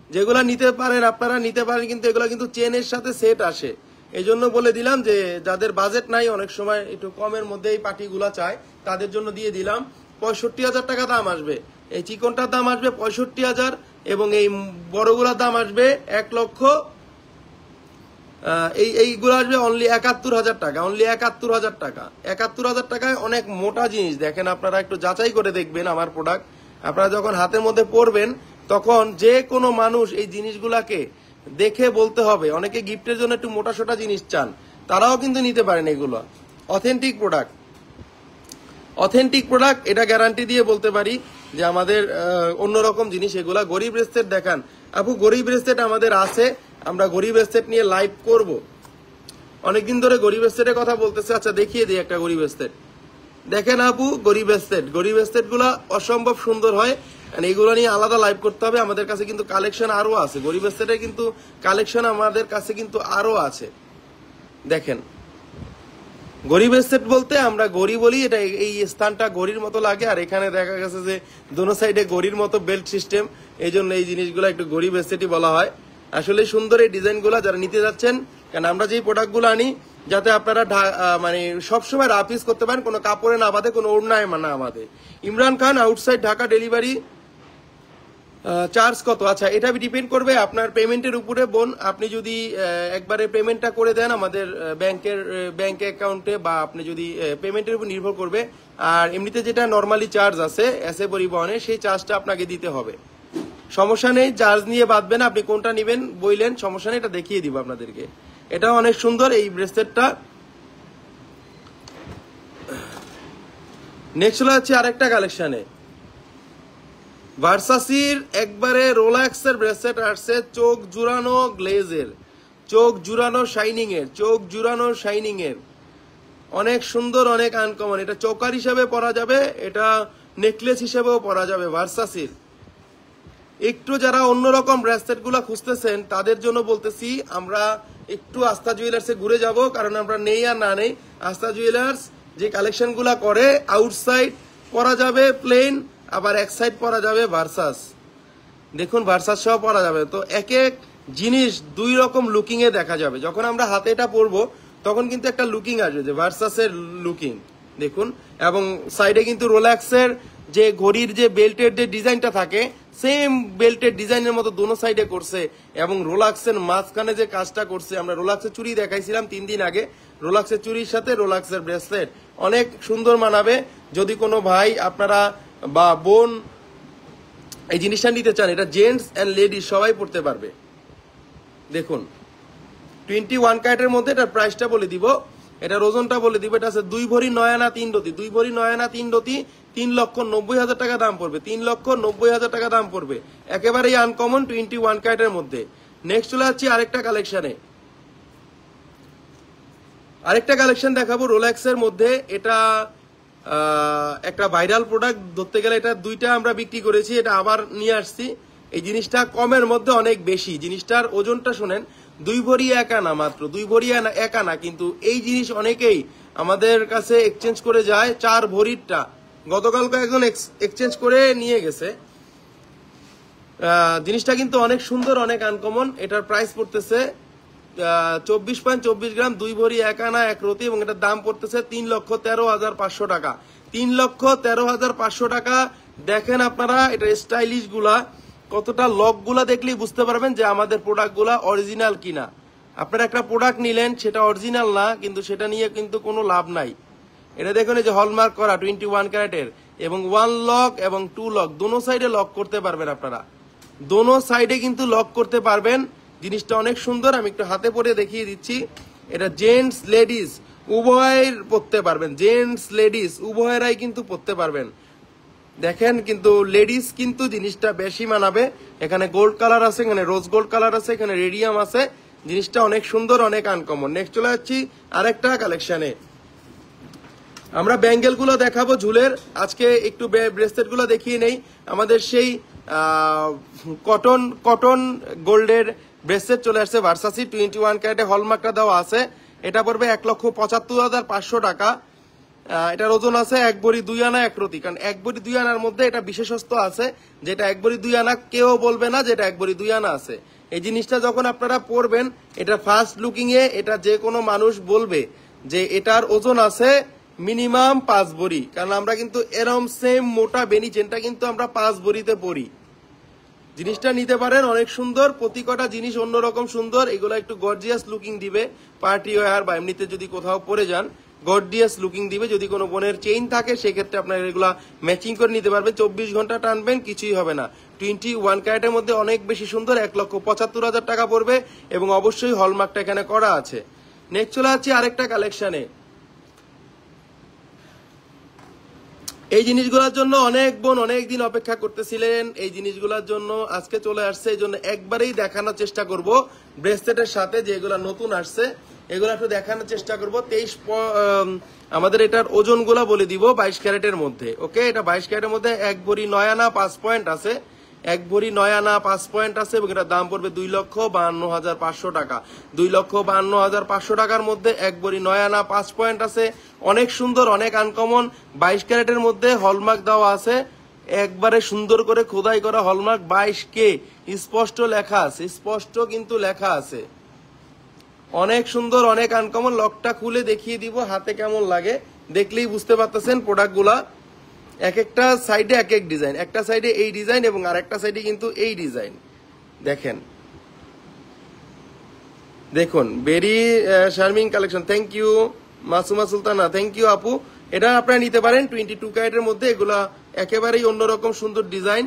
যেগুলা নিতে পারেন আপনারা নিতে পারেন। কিন্তু এগুলা কিন্তু চেনের সাথে সেট আসে, এই জন্য বলে দিলাম যে যাদের বাজেট নাই, অনেক সময় একটু কমের মধ্যে এই পার্টিগুলা চায়, তাদের জন্য দিয়ে দিলাম। 65,000 টাকা দাম আসবে, এই চিকনটার দাম আসবে 65,000 এবং এই বড়গুলার দাম আসবে 1 লক্ষ। এইগুলো আসবে অনলি 71,000 টাকা, অনলি 71,000 টাকা। 71,000 টাকায় অনেক মোটা জিনিস। দেখেন, আপনারা একটু যাচাই করে দেখবেন আমার প্রোডাক্ট। আপনারা যখন হাতের মধ্যে পরবেন তখন যে কোনো মানুষ এই জিনিসগুলাকে দেখে বলতে হবে। অনেকে গিফটের জন্য একটু মোটা সোটা জিনিস চান, তারাও কিন্তু নিতে পারেন। এগুলো অথেন্টিক প্রোডাক্ট, অথেন্টিক প্রোডাক্ট, এটা গ্যারান্টি দিয়ে বলতে পারি যে আমাদের অন্যরকম জিনিস এগুলা। গরিব ব্রেসলেট দেখান আপু, গরিব ব্রেসলেট আমাদের আছে, আমরা গরিব ব্রেসলেট নিয়ে লাইভ করব। অনেকদিন ধরে গরিব ব্রেসলেটের কথা বলতেছে। আচ্ছা, দেখিয়ে দিই একটা গরিব ব্রেসলেট। দেখেন আপু, গরিব ব্রেসলেট গুলা অসম্ভব সুন্দর হয়। এইগুলো নিয়ে আলাদা লাইভ করতে হবে। আমাদের কাছে কিন্তু কালেকশন আরো আছে, গরিব ব্রেসলেটের কিন্তু কালেকশন আমাদের কাছে কিন্তু আরো আছে। দেখেন, গরিব ব্রেসলেট বলতে আমরা গড়ি বলি, এটা এই স্থানটা গড়ির মতো লাগে, আর এখানে দেখা গেছে যে দোনো সাইডে গড়ির মতো বেল্ট সিস্টেম, এই জন্য এই জিনিসগুলো একটু গরিব ব্রেসলেটই বলা হয়। আসলে সুন্দর এই ডিজাইন গুলা যারা নিতে যাচ্ছেন, কারণ আমরা যেই প্রোডাক্ট গুলো আনি যাতে আপনারা মানে সবসময় রাফ ইউজ করতে পারেন, কোনো কাপড়ে না বাঁধে, কোনো ওড়নায় না বাঁধে। Imran Khan, outside Dhaka delivery charge কত? আচ্ছা, এটা ডিপেন্ড করবে আপনার পেমেন্টের উপরে বোন। আপনি যদি একবারে পেমেন্টটা করে দেন আমাদের ব্যাংক অ্যাকাউন্টে, বা আপনি যদি পেমেন্টের উপর নির্ভর করবে। আর এমনিতে যেটা নর্মালি চার্জ আছে এসএ পরিবহনে, সেই চার্জটা আপনাকে দিতে হবে। সমস্যা নেই, চার্জ নিয়ে বাঁধবে না। আপনি কোনটা নিবেন বললেন, সমস্যা নেই, এটা দেখিয়ে দিব আপনাদেরকে। এটা অনেক সুন্দর এই ব্রেসলেটটা। নেক্সট হলো হচ্ছে আরেকটা কালেকশনে, ভার্সাসির একবারে রোলাক্সের ব্রেসলেট আসছে, চোখ জুড়ানো গ্লেজের, চোখ জুড়ানো শাইনিং এর, চোখ জুড়ানো শাইনিং এর, অনেক সুন্দর, অনেক আনকমন। এটা চোকার হিসাবে পরা যাবে, এটা নেকলেস হিসেবেও পরা যাবে। ভার্সাসির একটু যারা অন্যরকম ব্রেসলেট গুলা খুঁজতেছেন তাদের জন্য বলতেছি, আমরা একটু আস্থা জুয়েলার্সে ঘুরে যাব, কারণ আমরা নেই আর না নেই। আস্থা জুয়েলার্স যে কালেকশন গুলা করে, আউটসাইড পরা যাবে প্লেন, আবার এক সাইড পরা যাবে ভার্সাস। দেখুন ভার্সাস সহ পরা যাবে। তো এক এক জিনিস দুই রকম লুকিং এ দেখা যাবে। যখন আমরা হাতে এটা পরবো তখন কিন্তু একটা লুকিং আসবে, যে ভার্সাসের লুকিং দেখুন। এবং সাইডে কিন্তু রোলাক্সের যে ঘড়ির যে বেল্টের যে ডিজাইনটা থাকে, সেম বেল্টের ডিজাইনের মতো দোনো সাইডে করছে। এবং রোলাক্সের মাঝখানে যে কাজটা করছে, আমরা রোলাক্সের চুড়ি দেখাইছিলাম 3 দিন আগে, রোলাক্সের চুড়ির সাথে রোলাক্সের ব্রেসলেট অনেক সুন্দর মানাবে। যদি কোনো ভাই আপনারা বা বোন এই জিনিসটা নিতে চান, এটা জেন্টস এন্ড লেডিস সবাই পড়তে পারবে। দেখুন 21 ক্যারেটের মধ্যে এটার প্রাইসটা বলে দিব, এটার ওজনটা বলে দিব। এটা আছে 2 ভরি 9 আনা 3 রতি, 2 ভরি 9 আনা 3 রতি, 3,90,000 টাকা দাম পড়বে, 3,90,000 টাকা দাম পড়বে। একেবারেই আনকমন 21 ক্যারেটের মধ্যে। নেক্সট চলে যাচ্ছি আরেকটা কালেকশনে, আরেকটা কালেকশন দেখাবো রোলেক্সের মধ্যে। এটা একটা ভাইরাল প্রোডাক্ট ধরতে গেলে, এটা দুইটা আমরা বিক্রি করেছি, এটা আবার নিয়ে আসছি। এই জিনিসটা কমের মধ্যে অনেক বেশি। জিনিসটার ওজনটা শোনেন, 2 ভরি 1 আনা, মাত্র 2 ভরি 1 আনা। কিন্তু এই জিনিস অনেকেই আমাদের কাছে এক্সচেঞ্জ করে যায় 4 ভরিরটা। গতকালকে একজন এক্সচেঞ্জ করে নিয়ে গেছে। জিনিসটা কিন্তু অনেক সুন্দর, অনেক আনকমন। এটার প্রাইস পড়তেছে 24.24 গ্রাম, 2 ভরি 1 আনা 1 রতি, এবং এটার দাম পড়তেছে 3,13,500 টাকা। 3,13,500 টাকা। দেখেন আপনারা এটা স্টাইলিশ গুলা কতটা, লক গুলা দেখলেই বুঝতে পারবেন যে আমাদের প্রোডাক্ট গুলা অরিজিনাল কিনা। আপনারা একটা প্রোডাক্ট নিলেন, সেটা অরিজিনাল না, কিন্তু সেটা নিয়ে কিন্তু কোনো লাভ নাই। এটা দেখুন এই যে হলমার্ক করা 21 ক্যারেটের, এবং 1 লক এবং 2 লক, দোনো সাইডে লক করতে পারবেন আপনারা, দোনো সাইডে কিন্তু লক করতে পারবেন। জিনিসটা অনেক সুন্দর। আমি একটু হাতে পরে দেখিয়ে দিচ্ছি। এটা জেন্টস লেডিস উভয়ের পরতে পারবেন, জেন্টস লেডিস উভয়েরাই কিন্তু পরতে পারবেন। দেখেন কিন্তু লেডিস কিন্তু জিনিসটা বেশি মানাবে। এখানে গোল্ড কালার আছে, এখানে রোজ গোল্ড কালার আছে, এখানে রেডিয়াম আছে। জিনিসটা অনেক সুন্দর, অনেক আনকমন। নেক্সট চলে যাচ্ছি আরেকটা কালেকশনে। আমরা ব্যাঙ্গেল গুলো দেখাবো ঝুলের। আজকে একটু ব্রেসলেট গুলো দেখিয়ে নেই। আমাদের সেই কটন গোল্ডের ব্রেসলেট চলে আসছে ভার্সাসি, 21 ক্যারেটে হলমার্কটা দেওয়া আছে। এটা পড়বে 1,75,500 টাকা। এটার ওজন আছে 1 ভরি 2 আনা 1 রতি। কারণ 1 ভরি 2 আনার মধ্যে এটা বিশেষত্ব আছে, যেটা 1 ভরি 2 আনা কেউ বলবে না যেটা 1 ভরি 2 আনা আছে। এই জিনিসটা যখন আপনারা পরবেন, এটা ফার্স্ট লুকিং এ এটা যে কোনো মানুষ বলবে যে এটার ওজন আছে মিনিমাম 5 ভরি। কারণ আমরা কিন্তু এরম সেম মোটা বেনি চেনটা কিন্তু আমরা 5 ভরিতে পরি। জিনিসটা নিতে পারেন, অনেক সুন্দর। প্রতি কটা জিনিস অন্যরকম সুন্দর। এগুলো একটু গর্জিয়াস লুকিং দিবে, পার্টি ওয়্যার বা এমনিতে যদি কোথাও পরে যান গর্জিয়াস লুকিং দিবে। যদি কোনো বোনের চেইন থাকে সেক্ষেত্রে আপনার এগুলা ম্যাচিং করে নিতে পারবেন। 24 ঘন্টা টানবেন, কিছুই হবে না। 21 ক্যারেটের মধ্যে অনেক বেশি সুন্দর। 1,75,000 টাকা পড়বে, এবং অবশ্যই হলমার্কটা এখানে করা আছে। নেক্সট চলে যাচ্ছি আরেকটা কালেকশনে। এই জিনিসগুলোর জন্য অনেক বোন অনেক দিন অপেক্ষা করতেছিলেন। এই জিনিসগুলোর জন্য আজকে চলে আসছে। এই জন্য একবারেই দেখানোর চেষ্টা করব ব্রেসলেটের সাথে, যেগুলা নতুন আসছে এগুলো একটু দেখানোর চেষ্টা করব। আমাদের এটার ওজন গুলা বলে দিব 22 ক্যারেটের মধ্যে। ওকে, এটা 22 ক্যারেটের মধ্যে 1 ভরি 9 আনা 5 পয়েন্ট আছে, 1 ভরি 9 আনা 5 পয়েন্ট আছে, এবং এটার দাম পড়বে 2,52,500 টাকা। 2,52,500 টাকার মধ্যে 1 ভরি 9 আনা 5 পয়েন্ট আছে। অনেক সুন্দর, অনেক আনকমন। 22 ক্যারেটের মধ্যে হলমার্ক দেওয়া আছে, একবারে সুন্দর করে খোদাই করা হলমার্ক 22K, স্পষ্ট লেখা আছে, স্পষ্ট কিন্তু লেখা আছে। অনেক সুন্দর, অনেক আনকমন। লকটা খুলে দেখিয়ে দিব হাতে কেমন লাগে, দেখলেই বুঝতে পারতেছেন প্রোডাক্ট গুলা। এক একটা সাইডে এক এক ডিজাইন, একটা সাইডে এই ডিজাইন এবং আরেকটা সাইডে কিন্তু এই ডিজাইন। দেখেন, দেখুন, very charming collection. Thank you Masuma Sultana, thank you আপু। এটা আপনারা নিতে পারেন 22 ক্যারেটের মধ্যে। এগুলা একেবারেই অন্যরকম সুন্দর ডিজাইন,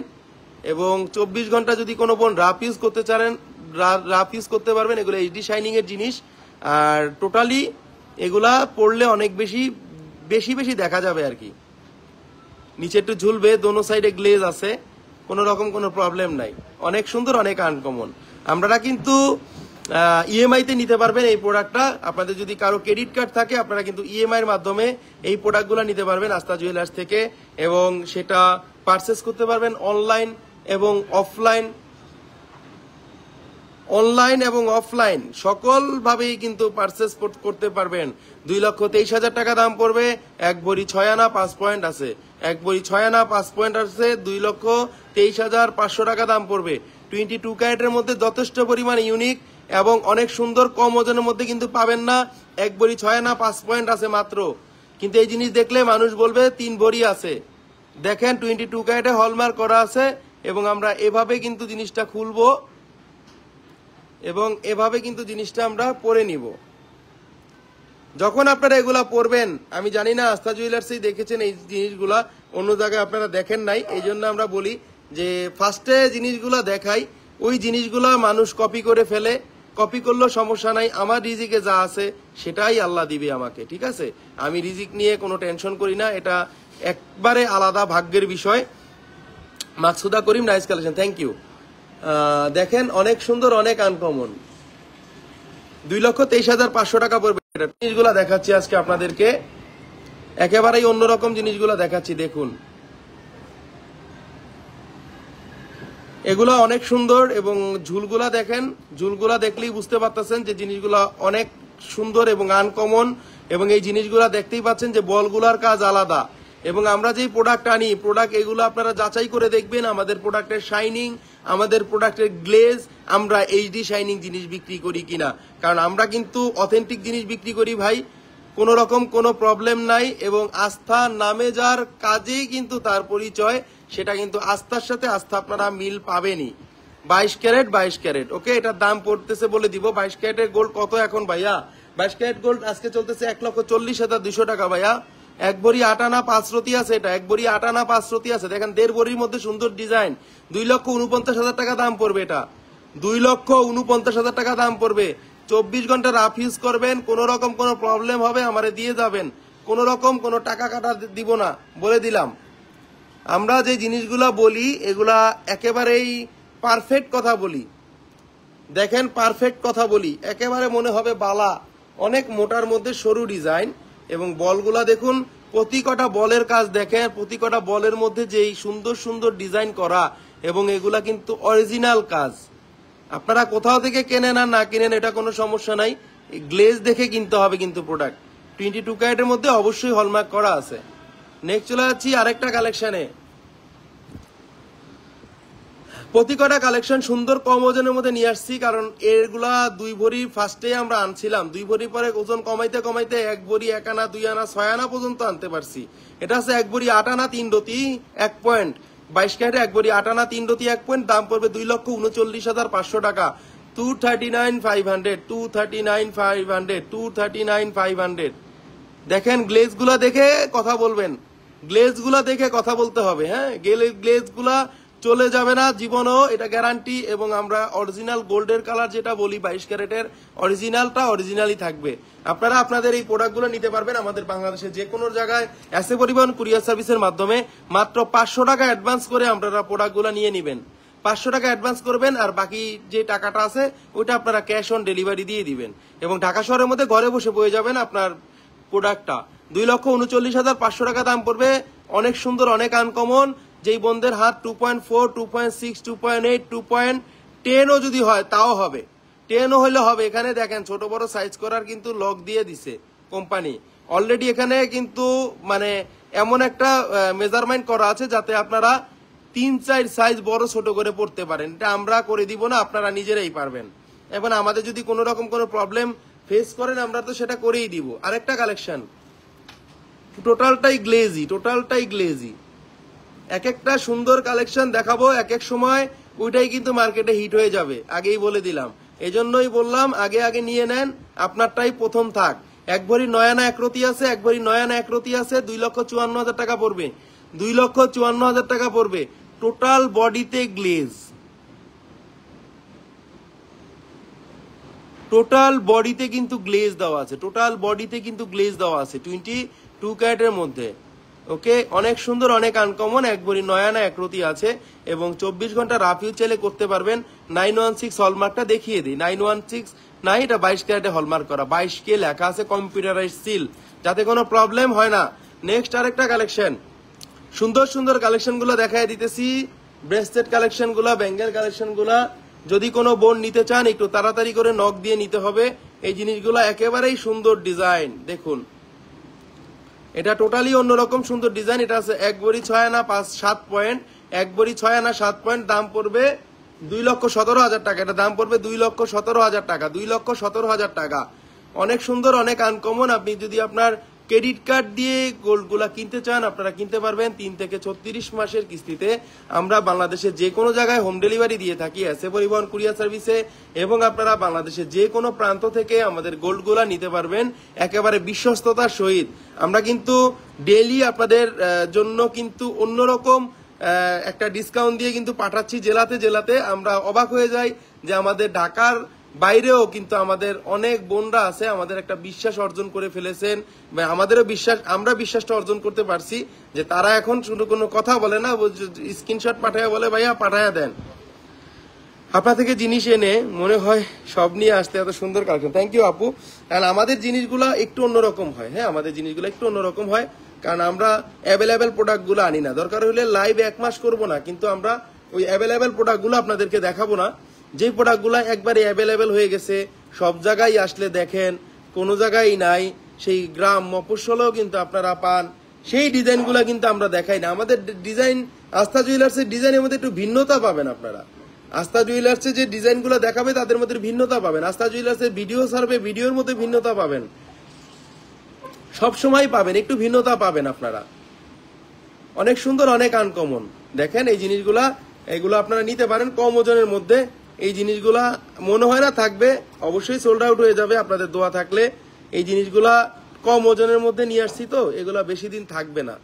এবং 24 ঘন্টা যদি কোনো বোন রাফ ইউজ করতে চান, রাফ ইউজ করতে পারবেন। এগুলো এইচডি শাইনিং এর জিনিস, আর টোটালি এগুলা পড়লে অনেক বেশি বেশি বেশি দেখা যাবে আর কি। নিচে একটু ঝুলবে, দোনো সাইডে গ্লেজ আছে, কোনো রকম কোনো প্রবলেম নাই। অনেক সুন্দর, অনেক আনকমন। আমরা কিন্তু ইএমআই তে নিতে পারবেন এই প্রোডাক্টটা। আপনাদের যদি কারো ক্রেডিট কার্ড থাকে আপনারা কিন্তু ইএমআই এর মাধ্যমে এই প্রোডাক্টগুলো নিতে পারবেন আস্থা জুয়েলার্স থেকে, এবং সেটা পারচেস করতে পারবেন অনলাইন এবং অফলাইন, সকল ভাবেই কিন্তু পারচেস করতে পারবেন। 2,23,000 টাকা দাম পড়বে। 1 ভরি 6 আনা 5 পয়েন্ট আছে, 1 ভরি 6 আনা 5 পয়েন্ট আছে, 2,23,500 টাকা দাম পড়বে। 22 ক্যারেটের মধ্যে যথেষ্ট পরিমাণে ইউনিক এবং অনেক সুন্দর, কম ওজনের মধ্যে কিন্তু পাবেন না। 1 ভরি 6 আনা 5 পয়েন্ট আছে মাত্র, কিন্তু এই জিনিস দেখলে মানুষ বলবে 3 ভরি আছে। দেখেন 22 ক্যারেটে হলমার্ক করা আছে, এবং আমরা এভাবে কিন্তু জিনিসটা খুলবো এবং এভাবে কিন্তু জিনিসটা আমরা পরে নিব। যখন আপনারা এগুলা পরবেন, আমি জানি না আস্থা জুয়েলার্সেই দেখেছেন এই জিনিসগুলা, অন্য জায়গায় আপনারা দেখেন নাই, এই জন্য আমরা বলি যে ফার্স্টে জিনিসগুলা দেখাই, ওই জিনিসগুলা মানুষ কপি করে ফেলে। কপি করলেও সমস্যা নাই, আমার রিজিকে যা আছে সেটাই আল্লাহ দিবে আমাকে, ঠিক আছে? আমি রিজিক নিয়ে কোনো টেনশন করি না, এটা একবারে আলাদা ভাগ্যের বিষয়। মাকসুদা করিম, নাইস কালেকশন, থ্যাংক ইউ। দেখেন অনেক সুন্দর, অনেক আনকমন। 2,23,500 টাকা পড়বে। জিনিসগুলা দেখাচ্ছি আজকে আপনাদেরকে, একেবারেই অন্যরকম জিনিসগুলা দেখাচ্ছি। দেখুন এগুলা অনেক সুন্দর, এবং ঝুলগুলা দেখেন, ঝুলগুলা দেখলেই বুঝতে পারতেছেন যে জিনিসগুলা অনেক সুন্দর এবং আনকমন, এবং এই জিনিসগুলা দেখতেই পাচ্ছেন যে বলগুলার কাজ আলাদা। এবং আমরা যেই প্রোডাক্ট আনি, প্রোডাক্ট এগুলো আপনারা যাচাই করে দেখবেন, আমাদের প্রোডাক্টের শাইনিং, আমাদের প্রোডাক্টের গ্লেজ, আমরা এইচডি শাইনিং জিনিস বিক্রি করি কিনা, কারণ আমরা কিন্তু অথেন্টিক জিনিস বিক্রি করি ভাই, কোনো রকম কোনো প্রবলেম নাই। এবং আস্থা নামে যার কাজেই কিন্তু তার পরিচয়, সেটা কিন্তু আস্থার সাথে আস্থা আপনারা মিল পাবেনই। 22 ক্যারেট 22 ক্যারেট, ওকে, এটার দাম পড়তেছে বলে দিব। 22 ক্যারেটের গোল্ড কত এখন ভাইয়া? 22 ক্যারেট গোল্ড আজকে চলতেছে 1,40,200 টাকা ভাইয়া। 1 ভরি 8 আনা 5 রতি আছে, এটা 1 ভরি 8 আনা 5 রতি আছে। দেখেন 1.5 ভরির মধ্যে সুন্দর ডিজাইন, 2,49,000 টাকা দাম পড়বে এটা। 2,49,000 টাকা দাম পড়বে। 24 ঘন্টা রাফ ইউজ করবেন, কোন রকম কোনো প্রবলেম হবে আমারে দিয়ে যাবেন, কোন রকম কোনো টাকা কাটা দিব না, বলে দিলাম। আমরা যে জিনিসগুলা বলি এগুলা একেবারেই পারফেক্ট কথা বলি। দেখেন পারফেক্ট কথা বলি, একেবারে মনে হবে বালা, অনেক মোটার মধ্যে সরু ডিজাইন, এবং বলগুলা দেখুন, প্রতি কটা বলের কাজ দেখেন, প্রতি কটা বলের মধ্যে যেই সুন্দর সুন্দর ডিজাইন করা, এবং এগুলা কিন্তু অরিজিনাল কাজ। আপনারা কোথাও থেকে কেনেন আর না কিনেন এটা কোনো সমস্যা নাই, গ্লেজ দেখে কিনতে হবে কিন্তু প্রোডাক্ট। 22 ক্যারেটের মধ্যে অবশ্যই হলমার্ক করা আছে। নেক্সট চলে যাচ্ছি আরেকটা কালেকশনে। প্রতি কটা কালেকশন সুন্দর কম ওজনের মধ্যে নিয়ে আসছি, কারণ এগুলা 2 ভরি ফার্স্টে আমরা আনছিলাম, 2 ভরি পরে ওজন কমাইতে কমাইতে 1 ভরি 1 আনা 2 আনা 6 আনা পর্যন্ত আনতে পারছি। এটা আছে 1 ভরি 8 আনা 3 রতি 1 পয়েন্ট, 22 ক্যারেটে 1 ভরি 8 আনা 3 রতি 1 পয়েন্ট, দাম পড়বে 2,39,500 টাকা। 239,500, 239,500, 239,500। দেখেন গ্লেজ গুলা দেখে কথা বলবেন, গ্লেজ গুলা দেখে কথা বলতে হবে। হ্যাঁ, গ্লেজ গুলা চলে যাবে না জীবনও, এটা গ্যারান্টি। এবং আমরা অরিজিনাল গোল্ডের কালার যেটা বলি 22 ক্যারেটের, অরিজিনালটা অরিজিনালই থাকবে। আপনারা আপনাদের এই প্রোডাক্টগুলো নিতে পারবেন আমাদের বাংলাদেশের যে কোনো জায়গায় এসে পরিবহন কুরিয়ার সার্ভিসের মাধ্যমে। মাত্র 500 টাকা অ্যাডভান্স করে আপনারা প্রোডাক্টগুলো নিয়ে নেবেন। 500 টাকা অ্যাডভান্স করবেন, আর বাকি যে টাকাটা আছে ওইটা আপনারা ক্যাশ অন ডেলিভারি দিয়ে দিবেন, এবং ঢাকা শহরের মধ্যে ঘরে বসে পেয়ে যাবেন আপনার প্রোডাক্টটা। 2,39,500 টাকা দাম পড়বে। অনেক সুন্দর, অনেক আনকমন। যেই বন্ধের হাত 2.4, 2.6, 2.8, 2.10ও যদি হয় তাও হবে, 10ও হলে হবে। এখানে দেখেন ছোট বড় সাইজ করার কিন্তু লক দিয়ে দিছে কোম্পানি অলরেডি। এখানে কিন্তু মানে এমন একটা মেজারমেন্ট করা আছে যাতে আপনারা 3-4 সাইজ বড় ছোট করে পড়তে পারেন। এটা আমরা করে দিব না, আপনারা নিজেরাই পারবেন। এবং আমাদের যদি কোনো রকম কোনো প্রবলেম ফেস করেন আমরা তো সেটা করেই দিব। আরেকটা কালেকশন, টোটালটাই গ্লেজি, টোটালটাই গ্লেজি। এক একটা সুন্দর কালেকশন দেখাবো এক এক সময়, ওইটাই কিন্তু মার্কেটে হিট হয়ে যাবে, আগেই বলে দিলাম। এজন্যই বললাম আগে আগে নিয়ে নেন, আপনারটাই প্রথম থাক। 1 ভরি 9 আনা 1 রতি আছে, 1 ভরি 9 আনা 1 রতি আছে, 2,54,000 টাকা পড়বে, 2,54,000 টাকা পড়বে। টোটাল বডিতে গ্লেজ, টোটাল বডিতে কিন্তু গ্লেজ দেওয়া আছে, টোটাল বডিতে কিন্তু গ্লেজ দেওয়া আছে 22 ক্যারেটের মধ্যে। ওকে, অনেক সুন্দর, অনেক আনকমন, একবারই নয়া না একরতি আছে এবং 24 ঘন্টা রাফ ইউজ চাইলে করতে পারবেন। 916 হলমার্কটা দেখিয়ে দিই। 916 নাই, এটা 22 ক্যারেটে হলমার্ক করা, 22K লেখা আছে, কম্পিউটারাইজ সিল, যাতে কোনো প্রবলেম হয় না। নেক্সট আরেকটা কালেকশন, সুন্দর সুন্দর কালেকশন গুলো দেখাই দিতেছি, ব্রেসলেট কালেকশন গুলা, ব্যাঙ্গেল কালেকশন গুলা। যদি কোনো বোন নিতে চান একটু তাড়াতাড়ি করে নক দিয়ে নিতে হবে। এই জিনিসগুলো একেবারেই সুন্দর ডিজাইন, দেখুন এটা টোটালি অন্যরকম সুন্দর ডিজাইন। এটা আছে 1 ভরি 6 আনা 7 পয়েন্ট, 1 ভরি 6 আনা 7 পয়েন্ট, দাম পড়বে 2,17,000 টাকা। এটা দাম পড়বে 2,17,000 টাকা, 2,17,000 টাকা। অনেক সুন্দর, অনেক আনকমন। আপনি যদি আপনার ক্রেডিট কার্ড দিয়ে গোল্ড গুলা কিনতে চান আপনারা কিনতে পারবেন 3 থেকে 36 মাসের কিস্তিতে। আমরা বাংলাদেশের যে কোনো জায়গায় হোম ডেলিভারি দিয়ে থাকি এসএ পরিবহন কুরিয়ার সার্ভিসে, এবং আপনারা বাংলাদেশের যে কোনো প্রান্ত থেকে আমাদের গোল্ড গুলা নিতে পারবেন একেবারে বিশ্বস্ততার সহিত। আমরা কিন্তু ডেইলি আপনাদের জন্য কিন্তু অন্যরকম একটা ডিসকাউন্ট দিয়ে কিন্তু পাঠাচ্ছি জেলাতে জেলাতে। আমরা অবাক হয়ে যাই যে আমাদের ঢাকার বাইরেও কিন্তু আমাদের অনেক বোনরা আছে, আমাদের একটা বিশ্বাস অর্জন করে ফেলেছেন, আমাদেরও বিশ্বাস, আমরা বিশ্বাসটা অর্জন করতে পারছি যে তারা এখন শুধু কোনো কথা বলে না, স্ক্রিনশট পাঠায় বলে ভাইয়া পাঠায়া দেন। আপনার থেকে জিনিস এনে মনে হয় সব নিয়ে আসতে এত সুন্দর কালেকশন। থ্যাংক ইউ আপু। কারণ আমাদের জিনিসগুলো একটু অন্যরকম হয়, হ্যাঁ আমাদের জিনিসগুলো একটু অন্যরকম হয়, কারণ আমরা অ্যাভেলেবেল প্রোডাক্টগুলো আনি না। দরকার হলে লাইভ 1 মাস করবো না, কিন্তু আমরা ওই অ্যাভেলেবেল প্রোডাক্টগুলো আপনাদেরকে দেখাবো না। যে প্রোডাক্টগুলো একবারে অ্যাভেলেবেল হয়ে গেছে, সব জায়গায় আসলে দেখেন কোনো জায়গায় নাই, সেই গ্রাম মফস্বলেও কিন্তু আপনারা পান, সেই ডিজাইনগুলো কিন্তু আমরা দেখাই না। আমাদের ডিজাইন, আস্থা জুয়েলার্সের ডিজাইনের মধ্যে একটু ভিন্নতা পাবেন আপনারা। আস্থা জুয়েলার্সের যে ডিজাইনগুলো দেখাবে তাদের মধ্যে ভিন্নতা পাবেন। আস্থা জুয়েলার্সের ভিডিও ছাড়বে, ভিডিওর মধ্যে ভিন্নতা পাবেন, সব সময় পাবেন, একটু ভিন্নতা পাবেন আপনারা। অনেক সুন্দর, অনেক আনকমন। দেখেন এই জিনিসগুলা, এগুলো আপনারা নিতে পারেন কম ওজনের মধ্যে। এই জিনিসগুলা মনে হয় না থাকবে, অবশ্যই সোল্ড আউট হয়ে যাবে আপনাদের দোয়া থাকলে। এই জিনিসগুলা কম ওজনের মধ্যে নিয়ে আসছি, তো এগুলা বেশি দিন থাকবে না।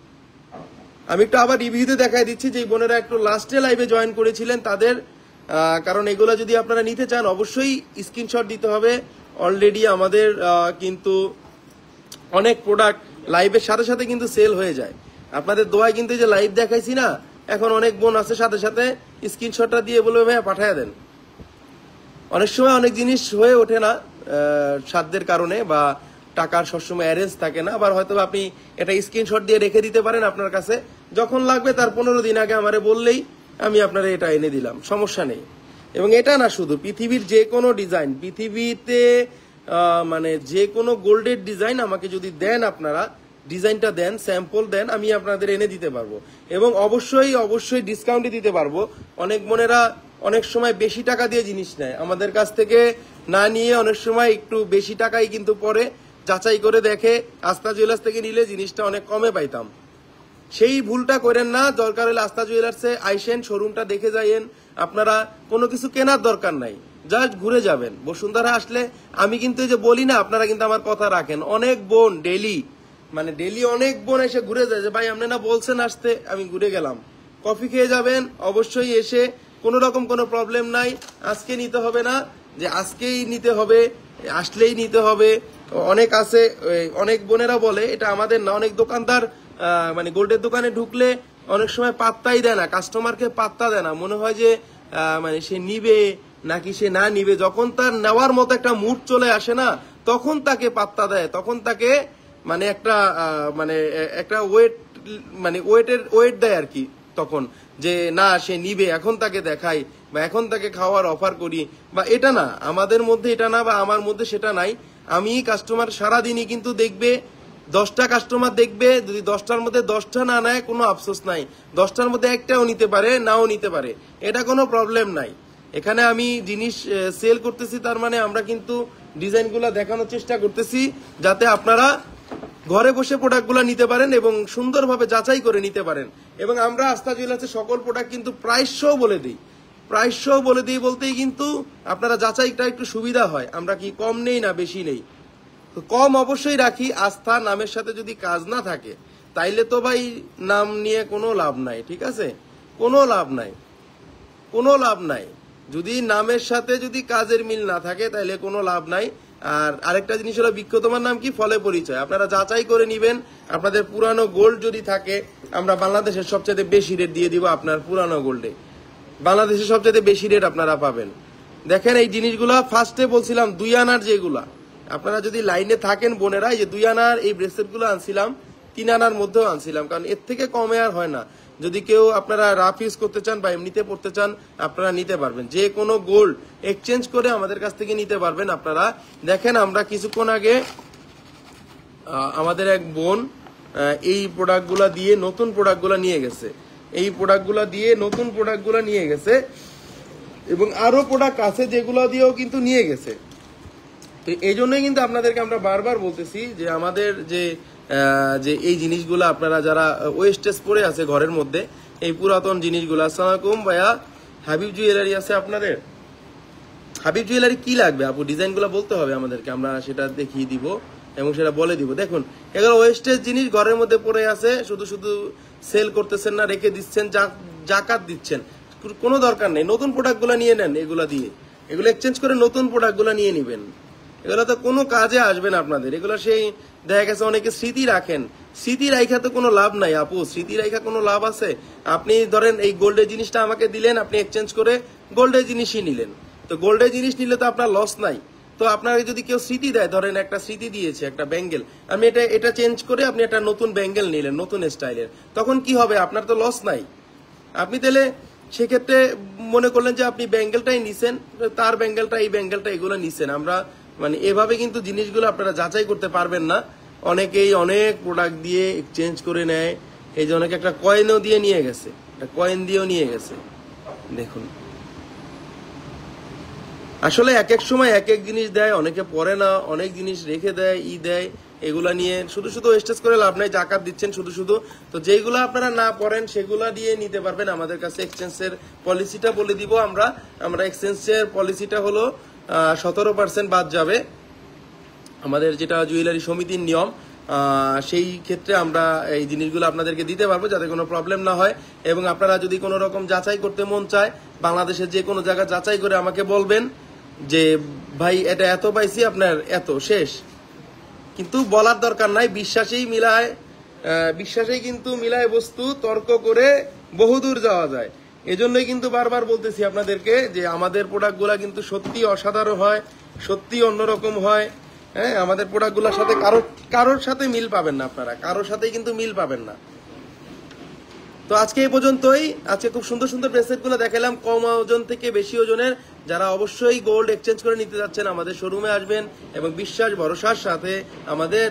আমি একটু আবার রিভিউতে দেখাই দিচ্ছি যে বোনেরা একটু লাস্টে লাইভে জয়েন করেছিলেন তাদের, কারণ এগুলো যদি আপনারা নিতে চান অবশ্যই স্ক্রিনশট দিতে হবে। অলরেডি আমাদের কিন্তু অনেক প্রোডাক্ট লাইভের সাথে সাথে কিন্তু সেল হয়ে যায়। আপনাদের দোয়ায় কিন্তু যে লাইভ দেখাইছি না, এখন অনেক বোন আছে সাথে সাথে স্ক্রিনশটটা দিয়ে বলবে ভাইয়া পাঠায় দেন। অনেক সময় অনেক জিনিস হয়ে ওঠে না সাধ্যের কারণে, বা টাকার সবসময় অ্যারেঞ্জ থাকে না, আবার হয়তো আপনি এটা স্ক্রিনশট দিয়ে রেখে দিতে পারেন আপনার কাছে, যখন লাগবে তার 15 দিন আগে আমারে বললেই আমি আপনারা এটা এনে দিলাম, সমস্যা নেই। এবং এটা না শুধু পৃথিবীর যে কোনো ডিজাইন, পৃথিবীতে মানে যে কোনো গোল্ডের ডিজাইন আমাকে যদি দেন, আপনারা ডিজাইনটা দেন, স্যাম্পল দেন, আমি আপনাদের এনে দিতে পারবো, এবং অবশ্যই অবশ্যই ডিসকাউন্টে দিতে পারবো। অনেক বোনেরা অনেক সময় বেশি টাকা দিয়ে জিনিস নেয় আমাদের কাছ থেকে, না নিয়ে অনেক সময় একটু বেশি টাকাই কিন্তু পরে যাচাই করে দেখে আস্থা জুয়েলার্স থেকে নিলে জিনিসটা অনেক কমে পাইতাম। সেই ভুলটা করেন না। দরকার হলে আস্থা জুয়েলার্সে আইসেন, শোরুমটা দেখে যাইয়েন। আপনারা কোনো কিছু কেনার দরকার নাই, জাস্ট ঘুরে যাবেন। বসুন্ধরা আসলে আমি কিন্তু এই যে বলি না, আপনারা কিন্তু আমার কথা রাখেন। অনেক বোন ডেলি অনেক বোন এসে ঘুরে যায় যে ভাই আপনি না বলছেন আসতে, আমি ঘুরে গেলাম। কফি খেয়ে যাবেন, অবশ্যই এসে, কোনো রকম কোনো প্রবলেম নাই। আজকে নিতে হবে না যে আজকেই নিতে হবে, আসলেই নিতে হবে। অনেক আছে, অনেক বোনেরা বলে এটা আমাদের না, অনেক দোকানদার মানে গোল্ডের দোকানে ঢুকলে অনেক সময় পাত্তাই দেয় না, কাস্টমারকে পাত্তা দেয় না, মনে হয় যে মানে সে নিবে নাকি সে না নিবে। যখন তার নেওয়ার মতো একটা মুড চলে আসে না, তখন তাকে পাত্তা দেয়, তখন তাকে মানে একটা ওয়েট, মানে ওয়েট দেয় আর কি, তখন যে না সে নিবে, এখন তাকে দেখাই বা এখন তাকে খাওয়ার অফার করি, বা এটা না আমাদের মধ্যে, এটা না, বা আমার মধ্যে সেটা নাই। আমি কাস্টমার সারাদিনই কিন্তু দেখবে, 10টা কাস্টমার দেখবে, যদি 10টার মধ্যে 10টা না নেয় কোনো আফসোস নাই, 10টার মধ্যে একটাও নিতে পারে, নাও নিতে পারে, এটা কোনো প্রবলেম নাই। এখানে আমি জিনিস সেল করতেছি, তার মানে আমরা কিন্তু ডিজাইনগুলো দেখানোর চেষ্টা করতেছি যাতে আপনারা ঘরে বসে প্রোডাক্টগুলো নিতে পারেন এবং সুন্দরভাবে যাচাই করে নিতে পারেন। এবং আমরা আস্থা জুয়েলার্সের সকল প্রোডাক্ট কিন্তু প্রাইস শো বলে দিই, প্রাইস শো বলে দিই বলতেই কিন্তু আপনারা যাচাইটা একটু সুবিধা হয়। আমরা কি কম নেই না বেশি নেই, কম অবশ্যই রাখি। আস্থা নামের সাথে যদি কাজ না থাকে তাইলে তো ভাই নাম নিয়ে কোনো লাভ নাই, ঠিক আছে, কোনো লাভ নাই, কোনো লাভ নাই। যদি নামের সাথে যদি কাজের মিল না থাকে তাইলে কোনো লাভ নাই। আর আরেকটা জিনিস হলো বৃক্ষ তোমার নাম কি, ফলে পরিচয়। আপনারা যাচাই করে নিবেন, আপনাদের পুরানো গোল্ড যদি থাকে আমরা বাংলাদেশের সবচেয়ে বেশি রেট দিয়ে দিব আপনার পুরানো গোল্ডে, বাংলাদেশের সবচেয়ে বেশি রেট আপনারা পাবেন। দেখেন এই জিনিসগুলা ফার্স্টে বলছিলাম 2 আনার যেগুলা, আপনারা যদি লাইনে থাকেন বোনেরা, এই যে 2 আনার এই ব্রেসলেট গুলো আনছিলাম, 3 আনার মধ্যেও আনছিলাম, কারণ এর থেকে কমে আর হয় না। যদি কেউ আপনারা রাফ ইউজ করতে চান বা এমনিতে পড়তে চান আপনারা নিতে পারবেন, যে কোনো গোল্ড এক্সচেঞ্জ করে আমাদের কাছ থেকে নিতে পারবেন আপনারা। দেখেন আমরা কিছুক্ষণ আগে আমাদের এক বোন এই প্রোডাক্টগুলা দিয়ে নতুন প্রোডাক্টগুলা নিয়ে গেছে, এই প্রোডাক্টগুলা দিয়ে নতুন প্রোডাক্টগুলা নিয়ে গেছে, এবং আরো প্রোডাক্ট আছে যেগুলো দিয়েও কিন্তু নিয়ে গেছে। তো এই জন্যই কিন্তু আপনাদেরকে আমরা বারবার বলতেছি যে আমাদের যে এই জিনিসগুলো আপনারা যারা ওয়েস্টেজ পড়ে আছে ঘরের মধ্যে, এই পুরাতন জিনিসগুলো। আসসালামু আলাইকুম ভাইয়া, হাবিব জুয়েলারি আছে আপনাদের? হাবিব জুয়েলারি কি লাগবে আপু, ডিজাইনগুলো বলতে হবে আমাদেরকে, আমরা সেটা দেখিয়ে দিব এবং সেটা বলে দিব। দেখুন এগুলো ওয়েস্টেজ জিনিস ঘরের মধ্যে পড়ে আছে, শুধু শুধু সেল করতেছেন না, রেখে দিচ্ছেন, জাকাত দিচ্ছেন, কোনো দরকার নেই। নতুন প্রোডাক্টগুলো নিয়ে নেন, এগুলা দিয়ে এগুলো এক্সচেঞ্জ করে নতুন প্রোডাক্টগুলো নিয়ে নিবেন, এগুলো তো কোনো কাজে আসবে না আপনাদের। এগুলো সেই দেখা গেছে অনেকে স্মৃতি রাখেন, স্মৃতি রাখা তো কোনো লাভ নাই আপু, স্মৃতি রাখা কোনো লাভ আছে? আপনি ধরেন এই গোল্ডের জিনিসটা আমাকে দিলেন, আপনি এক্সচেঞ্জ করে গোল্ডের জিনিসই নিলেন, তো গোল্ডের জিনিস নিলে তো আপনার লস নাই। তো আপনাকে যদি কেউ স্মৃতি দেয়, ধরেন একটা স্মৃতি দিয়েছে একটা ব্যাঙ্গেল, আমি এটা চেঞ্জ করে আপনি একটা নতুন ব্যাঙ্গেল নিলেন নতুন স্টাইলের, তখন কি হবে? আপনার তো লস নাই। আপনি তাহলে সেক্ষেত্রে মনে করলেন যে আপনি ব্যাঙ্গেলটাই নিছেন, তার ব্যাঙ্গেলটা এই ব্যাঙ্গেলটা এগুলো নিছেন। আমরা মানে এভাবে কিন্তু জিনিসগুলো আপনারা যাচাই করতে পারবেন না। অনেকেই অনেক প্রোডাক্ট দিয়ে এক্সচেঞ্জ করে নেয়, এই যে অনেকে একটা কয়েনও দিয়ে নিয়ে গেছে, একটা কয়েন দিয়েও নিয়ে গেছে। দেখুন আসলে এক এক সময় এক এক জিনিস দেয়, অনেকে পরে না, অনেক জিনিস রেখে দেয়, দেয়, এগুলা নিয়ে শুধু শুধু ওয়েস্টেজ করে লাভ নাই, জাকাত দিচ্ছেন শুধু শুধু। তো যেগুলো আপনারা না পড়েন সেগুলা দিয়ে নিতে পারবেন আমাদের কাছে। এক্সচেঞ্জের পলিসিটা বলে দিব আমরা এক্সচেঞ্জের পলিসিটা হলো 17% বাদ যাবে, আমাদের যেটা জুয়েলারি সমিতির নিয়ম। সেই ক্ষেত্রে আমরা এই জিনিসগুলো আপনাদেরকে দিতে পারবো যাতে কোনো প্রবলেম না হয়। এবং আপনারা যদি কোনো রকম যাচাই করতে মন চায়, বাংলাদেশের যে কোনো জায়গা যাচাই করে আমাকে বলবেন যে ভাই এটা এত পাইছি, আপনার এত শেষ। কিন্তু বলার দরকার নাই, বিশ্বাসেই কিন্তু মিলায় বস্তু, তর্ক করে বহুদূর যাওয়া যায়। এজন্যই কিন্তু বারবার বলতেছি আপনাদেরকে যে আমাদের প্রোডাক্টগুলা কিন্তু সত্যি অসাধারণ হয়, সত্যি অন্যরকম হয়। হ্যাঁ, আমাদের প্রোডাক্টগুলোর সাথে কারোর সাথে মিল পাবেন না, আপনারা কারোর সাথেই কিন্তু মিল পাবেন না। তো আজকে এই পর্যন্তই। আজকে খুব সুন্দর সুন্দর ব্রেসলেট গুলো দেখালাম, কম ওজন থেকে বেশি ওজনের। যারা অবশ্যই গোল্ড এক্সচেঞ্জ করে নিতে যাচ্ছেন আমাদের শোরুমে আসবেন এবং বিশ্বাস ভরসার সাথে আমাদের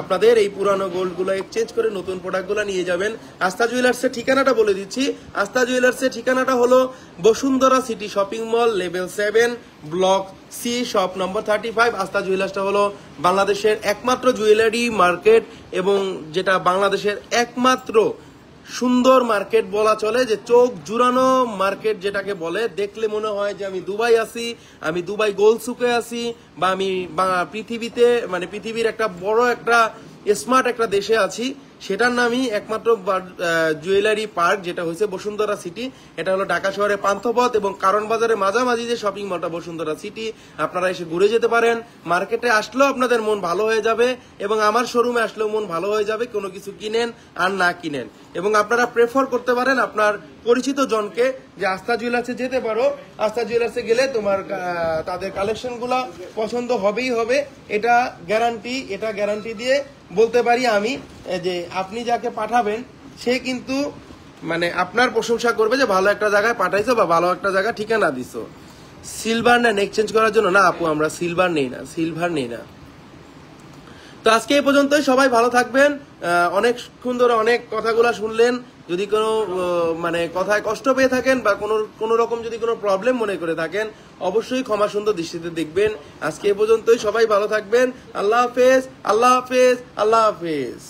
আপনাদের এই পুরানো গোল্ড গুলো এক্সচেঞ্জ করে নতুন প্রোডাক্ট গুলো নিয়ে যাবেন। আস্থা জুয়েলার্সের ঠিকানাটা বলে দিচ্ছি। আস্থা জুয়েলার্সের ঠিকানাটা হলো Bashundhara city shopping mall, level 7, block C, shop number 35। Astha জুয়েলার্সটা হলো বাংলাদেশের একমাত্র জুয়েলারি মার্কেট এবং যেটা বাংলাদেশের একমাত্র সুন্দর মার্কেট বলা চলে, যে চোখ জুড়ানো মার্কেট যেটাকে বলে। দেখলে মনে হয় যে আমি দুবাই আছি, আমি দুবাই গোলসুকে আছি, বা আমি পৃথিবীতে মানে পৃথিবীর একটা বড় একটা স্মার্ট একটা দেশে আছি। সেটার নামই একমাত্র জুয়েলারি পার্ক, যেটা হয়েছে বসুন্ধরা সিটি। এটা হলো ঢাকা শহরের পান্থপথ এবং কারণ বাজারের মাঝামাঝি যে শপিং মলটা বসুন্ধরা সিটি। আপনারা এসে ঘুরে যেতে পারেন, মার্কেটে আসলেও আপনাদের মন ভালো হয়ে যাবে এবং আমার শোরুমে আসলেও মন ভালো হয়ে যাবে, কোনো কিছু কিনেন আর না কিনেন। এবং আপনারা প্রেফার করতে পারেন আপনার পরিচিত জনকে যে আস্থা জুয়েলার্সে যেতে পারো, আস্থা জুয়েলার্সে গেলে তোমার তাদের কালেকশন গুলা পছন্দ হবেই হবে, এটা গ্যারান্টি দিয়ে বলতে পারি আমি। যে আপনি যাকে পাঠাবেন সে কিন্তু মানে আপনার প্রশংসা করবে যে ভালো একটা জায়গায় পাঠাইছো বা ভালো একটা জায়গা ঠিকানা দিছো। সিলভার নেন এক্সচেঞ্জ করার জন্য? না আপু, আমরা সিলভার নেই না। তো আজকে এই পর্যন্তই, সবাই ভালো থাকবেন। অনেকক্ষণ ধরে অনেক কথাগুলো শুনলেন। যদি কোনো মানে কথায় কষ্ট পেয়ে থাকেন বা কোনো রকম যদি কোনো প্রবলেম মনে করে থাকেন, অবশ্যই ক্ষমা সুন্দর দৃষ্টিতে দেখবেন। আজকে এই পর্যন্তই, সবাই ভালো থাকবেন। আল্লাহ হাফেজ, আল্লাহ হাফেজ, আল্লাহ হাফেজ।